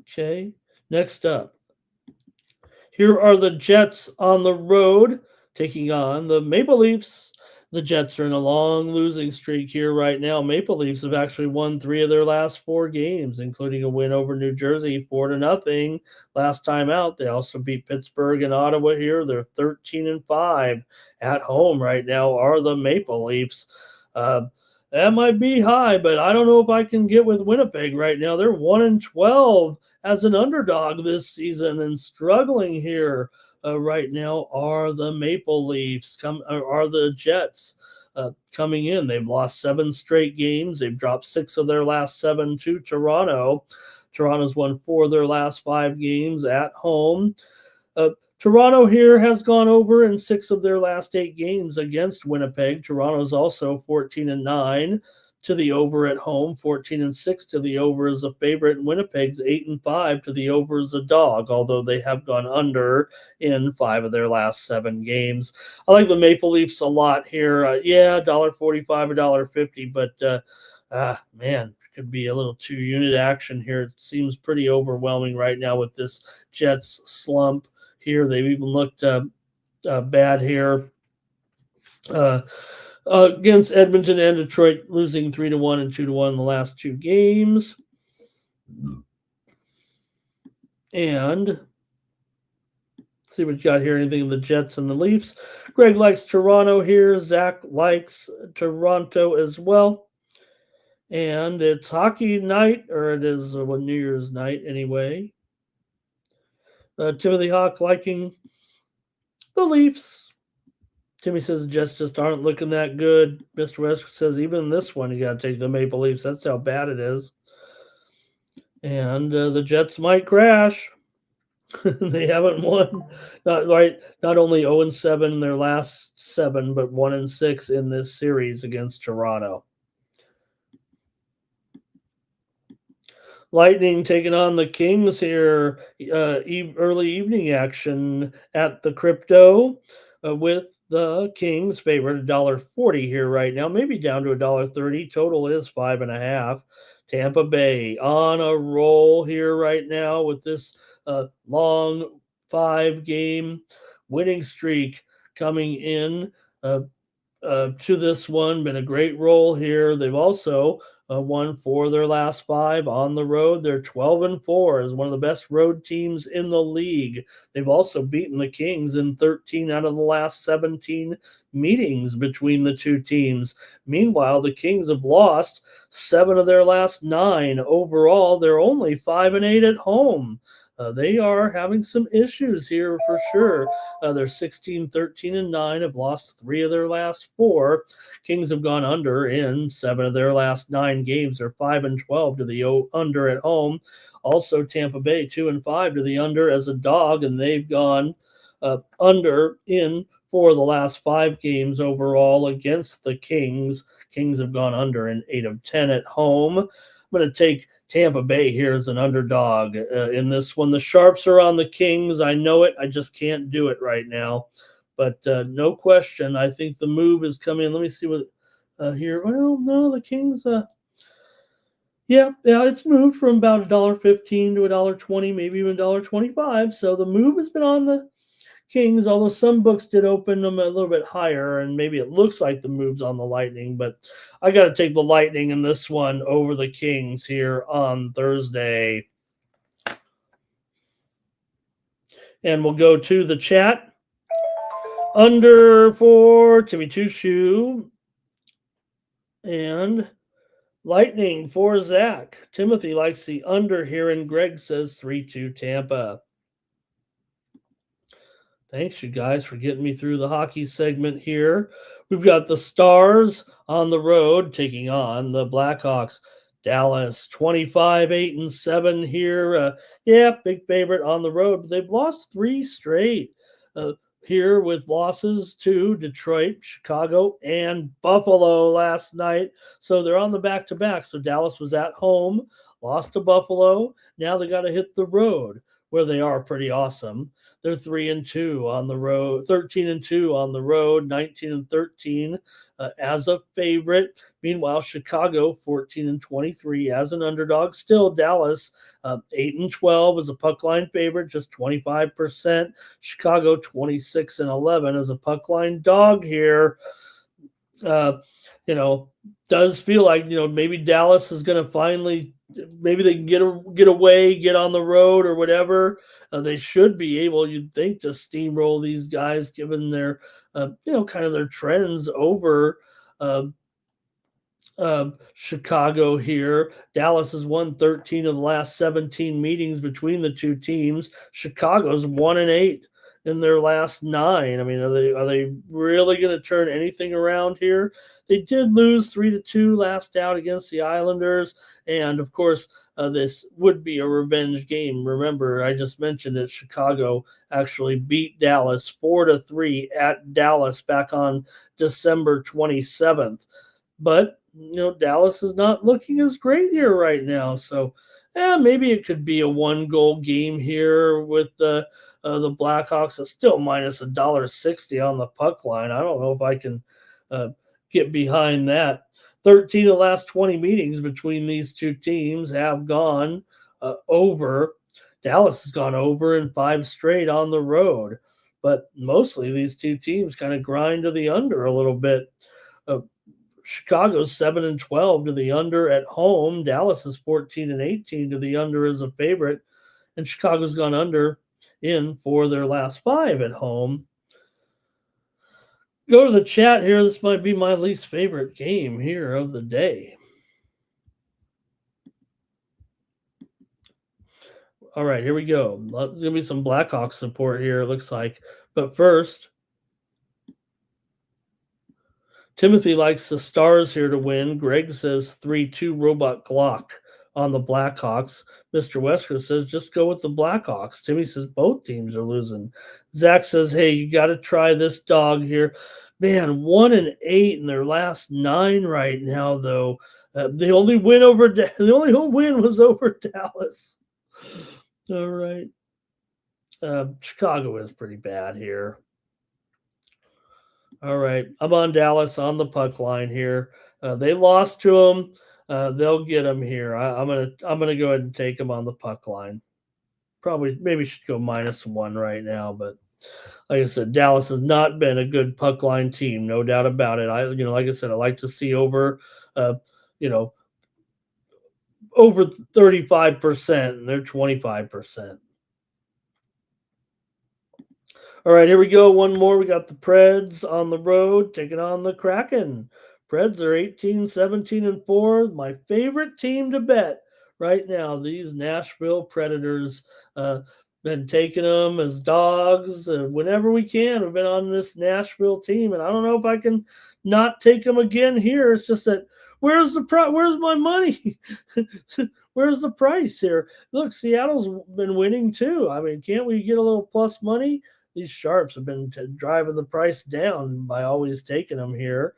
Okay, next up. Here are the Jets on the road taking on the Maple Leafs. The Jets are in a long losing streak here right now. Maple Leafs have actually won 3 of their last 4 games, including a win over New Jersey 4-0 last time out. They also beat Pittsburgh and Ottawa here. They're 13-5 at home right now are the Maple Leafs. That might be high, but I don't know if I can get with Winnipeg right now. They're 1-12 as an underdog this season and struggling here right now are the Maple Leafs, are the Jets coming in. They've lost 7 straight games. They've dropped 6 of their last 7 to Toronto. Toronto's won 4 of their last 5 games at home. Toronto here has gone over in 6 of their last 8 games against Winnipeg. Toronto's also 14-9 to the over at home, 14-6 to the over as a favorite, and Winnipeg's 8-5 to the over as a dog, although they have gone under in 5 of their last 7 games. I like the Maple Leafs a lot here. Yeah, $1.45, $1.50, but man, could be a little 2-unit action here. It seems pretty overwhelming right now with this Jets slump here. They've even looked bad here against Edmonton and Detroit, losing 3-1 and 2-1 in the last 2 games. And let's see what you got here. Anything in the Jets and the Leafs? Greg likes Toronto here. Zach likes Toronto as well. And it's hockey night, or it is New Year's night anyway. Timothy Hawk liking the Leafs. Timmy says the Jets just aren't looking that good. Mr. West says even this one, you got to take the Maple Leafs. That's how bad it is. And the Jets might crash. They haven't won. Not only 0-7 in their last 7, but 1-6 in this series against Toronto. Lightning taking on the Kings here. Early evening action at the Crypto with the Kings favorite $1.40 here right now, maybe down to $1.30. Total is 5.5. Tampa Bay on a roll here right now with this long 5-game winning streak coming in to this one. Been a great roll here. They've also won 4 of their last 5 on the road. They're 12-4 as one of the best road teams in the league. They've also beaten the Kings in 13 out of the last 17 meetings between the two teams. Meanwhile, the Kings have lost 7 of their last 9. Overall, they're only 5-8 at home. They are having some issues here for sure. They're 16-13-9, have lost 3 of their last 4. Kings have gone under in 7 of their last 9 games. They're 5-12 to the under at home. Also, Tampa Bay 2-5 to the under as a dog, and they've gone under in 4 of the last 5 games overall against the Kings. Kings have gone under in 8 of 10 at home. I'm going to take Tampa Bay here as an underdog in this one. The Sharps are on the Kings. I know it. I just can't do it right now. But no question, I think the move is coming. Let me see what here. Well, no, the Kings. Yeah, it's moved from about $1.15 to $1.20, maybe even $1.25. So the move has been on the Kings, although some books did open them a little bit higher, and maybe it looks like the move's on the Lightning, but I got to take the Lightning in this one over the Kings here on Thursday. And we'll go to the chat. Under for Timmy Tushu and Lightning for Zach. Timothy likes the under here, and Greg says 3-2 Tampa. Thanks, you guys, for getting me through the hockey segment here. We've got the Stars on the road taking on the Blackhawks. Dallas, 25-8-7 here. Yeah, big favorite on the road. But they've lost 3 straight here with losses to Detroit, Chicago, and Buffalo last night. So they're on the back-to-back. So Dallas was at home, lost to Buffalo. Now they got to hit the road, where they are pretty awesome. They're 3-2 on the road, 13-2 on the road, 19-13 as a favorite. Meanwhile, Chicago 14-23 as an underdog. Still Dallas 8-12 as a puck line favorite, just 25%. Chicago 26-11 as a puck line dog here. Does feel like maybe Dallas is going to finally. Maybe they can get away, get on the road or whatever. They should be able, you'd think, to steamroll these guys, given their, kind of their trends over Chicago here. Dallas has won 13 of the last 17 meetings between the two teams. Chicago's 1-8 in their last 9. I mean, are they really going to turn anything around here? They did lose 3-2 last out against the Islanders, and of course, this would be a revenge game. Remember, I just mentioned that Chicago actually beat Dallas 4-3 at Dallas back on December 27th. But Dallas is not looking as great here right now. So, maybe it could be a 1-goal game here with the Blackhawks. It's still minus $1.60 on the puck line. I don't know if I can uh, get behind that. 13 of the last 20 meetings between these two teams have gone over. Dallas has gone over in 5 straight on the road, but mostly these two teams kind of grind to the under a little bit. Uh, Chicago's 7-12 to the under at home. Dallas is 14-18 to the under as a favorite, and Chicago's gone under in for their last 5 at home. Go to the chat here. This might be my least favorite game here of the day. All right, here we go. There's going to be some Blackhawks support here, it looks like. But first, Timothy likes the Stars here to win. Greg says 3-2 Robot Glock on the Blackhawks. Mr. Wesker says just go with the Blackhawks. Timmy says both teams are losing. Zach says, hey, you got to try this dog here. Man, 1-8 in their last 9 right now, though. The only win was over Dallas. All right. Chicago is pretty bad here. All right, I'm on Dallas on the puck line here. They lost to them. They'll get them here. I'm gonna go ahead and take them on the puck line. Maybe should go -1 right now, but like I said, Dallas has not been a good puck line team, no doubt about it. Like I said, I like to see over, you know, over 35%, and they're 25%. All right, here we go. One more. We got the Preds on the road taking on the Kraken. Preds are 18-17-4. My favorite team to bet right now. These Nashville Predators. Been taking them as dogs whenever we can. We've been on this Nashville team, and I don't know if I can not take them again here. It's just that where's my money? Where's the price here? Look, Seattle's been winning too. I mean, can't we get a little plus money? These sharps have been driving the price down by always taking them here.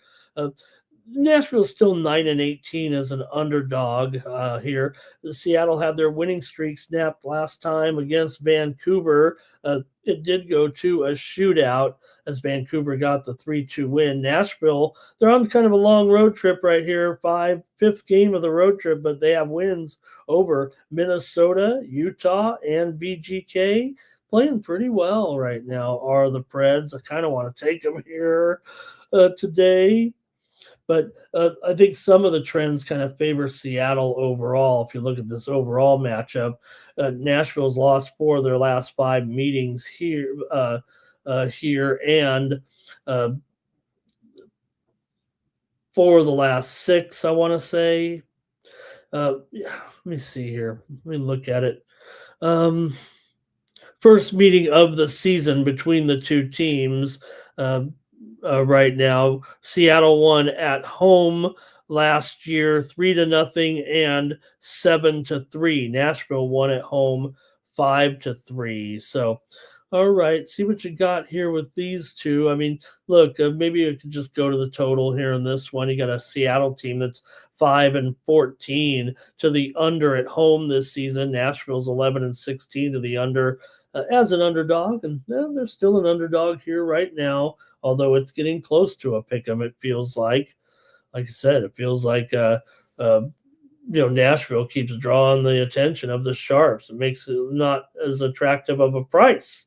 Nashville's still 9-18 as an underdog here. Seattle had their winning streak snapped last time against Vancouver. It did go to a shootout as Vancouver got the 3-2 win. Nashville, they're on kind of a long road trip right here, fifth game of the road trip, but they have wins over Minnesota, Utah, and VGK. Playing pretty well right now are the Preds. I kind of want to take them here today. But I think some of the trends kind of favor Seattle overall. If you look at this overall matchup, Nashville's lost 4 of their last 5 meetings here, and 4 of the last 6, I want to say. Let me see here. Let me look at it. First meeting of the season between the two teams. Right now, Seattle won at home last year 3-0 and 7-3. Nashville won at home 5-3. So, all right, see what you got here with these two. I mean, look, maybe you could just go to the total here in this one. You got a Seattle team that's 5-14 to the under at home this season. Nashville's 11-16 to the under as an underdog, and they're still an underdog here right now. Although it's getting close to a pick 'em, it feels like. Like I said, it feels like Nashville keeps drawing the attention of the sharps. It makes it not as attractive of a price.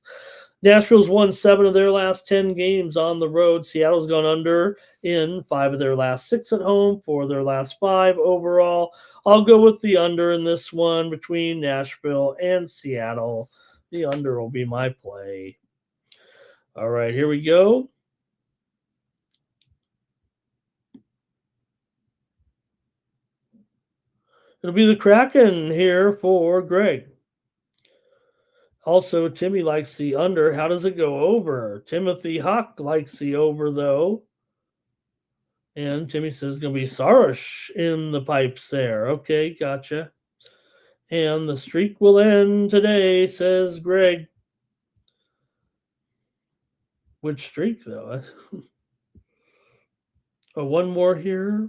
Nashville's won 7 of their last 10 games on the road. Seattle's gone under in 5 of their last 6 at home, 4 of their last 5 overall. I'll go with the under in this one between Nashville and Seattle. The under will be my play. All right, here we go. It'll be the Kraken here for Greg. Also, Timmy likes the under. How does it go over? Timothy Hawk likes the over, though. And Timmy says going to be Sarush in the pipes there. Okay, gotcha. And the streak will end today, says Greg. Which streak, though? Oh, one more here.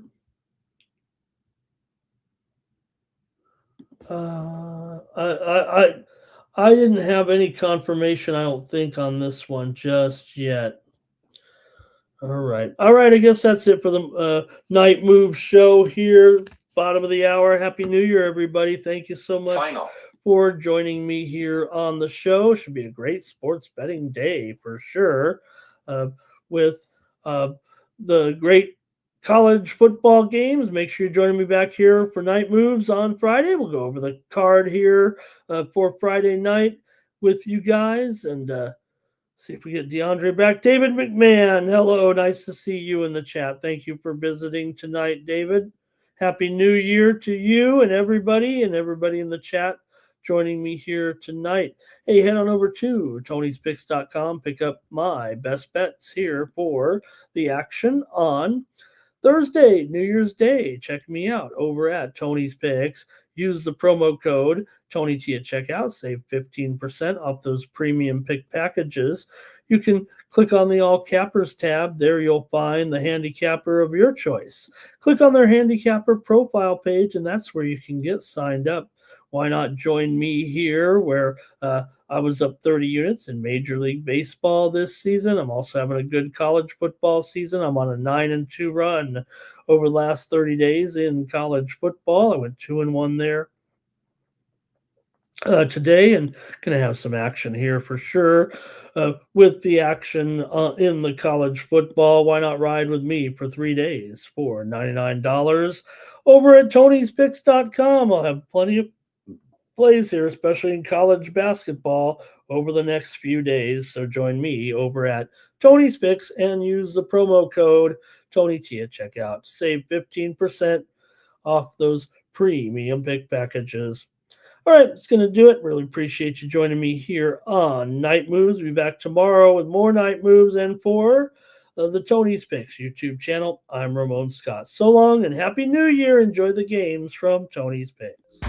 I didn't have any confirmation, I don't think, on this one just yet. All right. I guess that's it for the Night Move show here. Bottom of the hour. Happy New Year, everybody. Thank you so much for joining me here on the show. Should be a great sports betting day for sure. With the great college football games. Make sure you're joining me back here for Night Moves on Friday. We'll go over the card here for Friday night with you guys and see if we get DeAndre back. David McMahon, hello. Nice to see you in the chat. Thank you for visiting tonight, David. Happy New Year to you and everybody in the chat joining me here tonight. Hey, head on over to Tony'sPicks.com. Pick up my best bets here for the action on Thursday, New Year's Day. Check me out over at Tony's Picks. Use the promo code TonyT at checkout. Save 15% off those premium pick packages. You can click on the All Cappers tab. There you'll find the handicapper of your choice. Click on their handicapper profile page, and that's where you can get signed up. Why not join me here where I was up 30 units in Major League Baseball this season. I'm also having a good college football season. I'm on a 9-2 run over the last 30 days in college football. I went 2-1 there today and going to have some action here for sure with the action in the college football. Why not ride with me for 3 days for $99 over at Tony'sPicks.com? I'll have plenty of plays here, especially in college basketball over the next few days. So join me over at Tony's Picks and use the promo code TonyT at checkout. Save 15% off those premium pick packages. All right, that's going to do it. Really appreciate you joining me here on Night Moves. We'll be back tomorrow with more Night Moves and for the Tony's Picks YouTube channel. I'm Ramon Scott. So long and Happy New Year. Enjoy the games from Tony's Picks.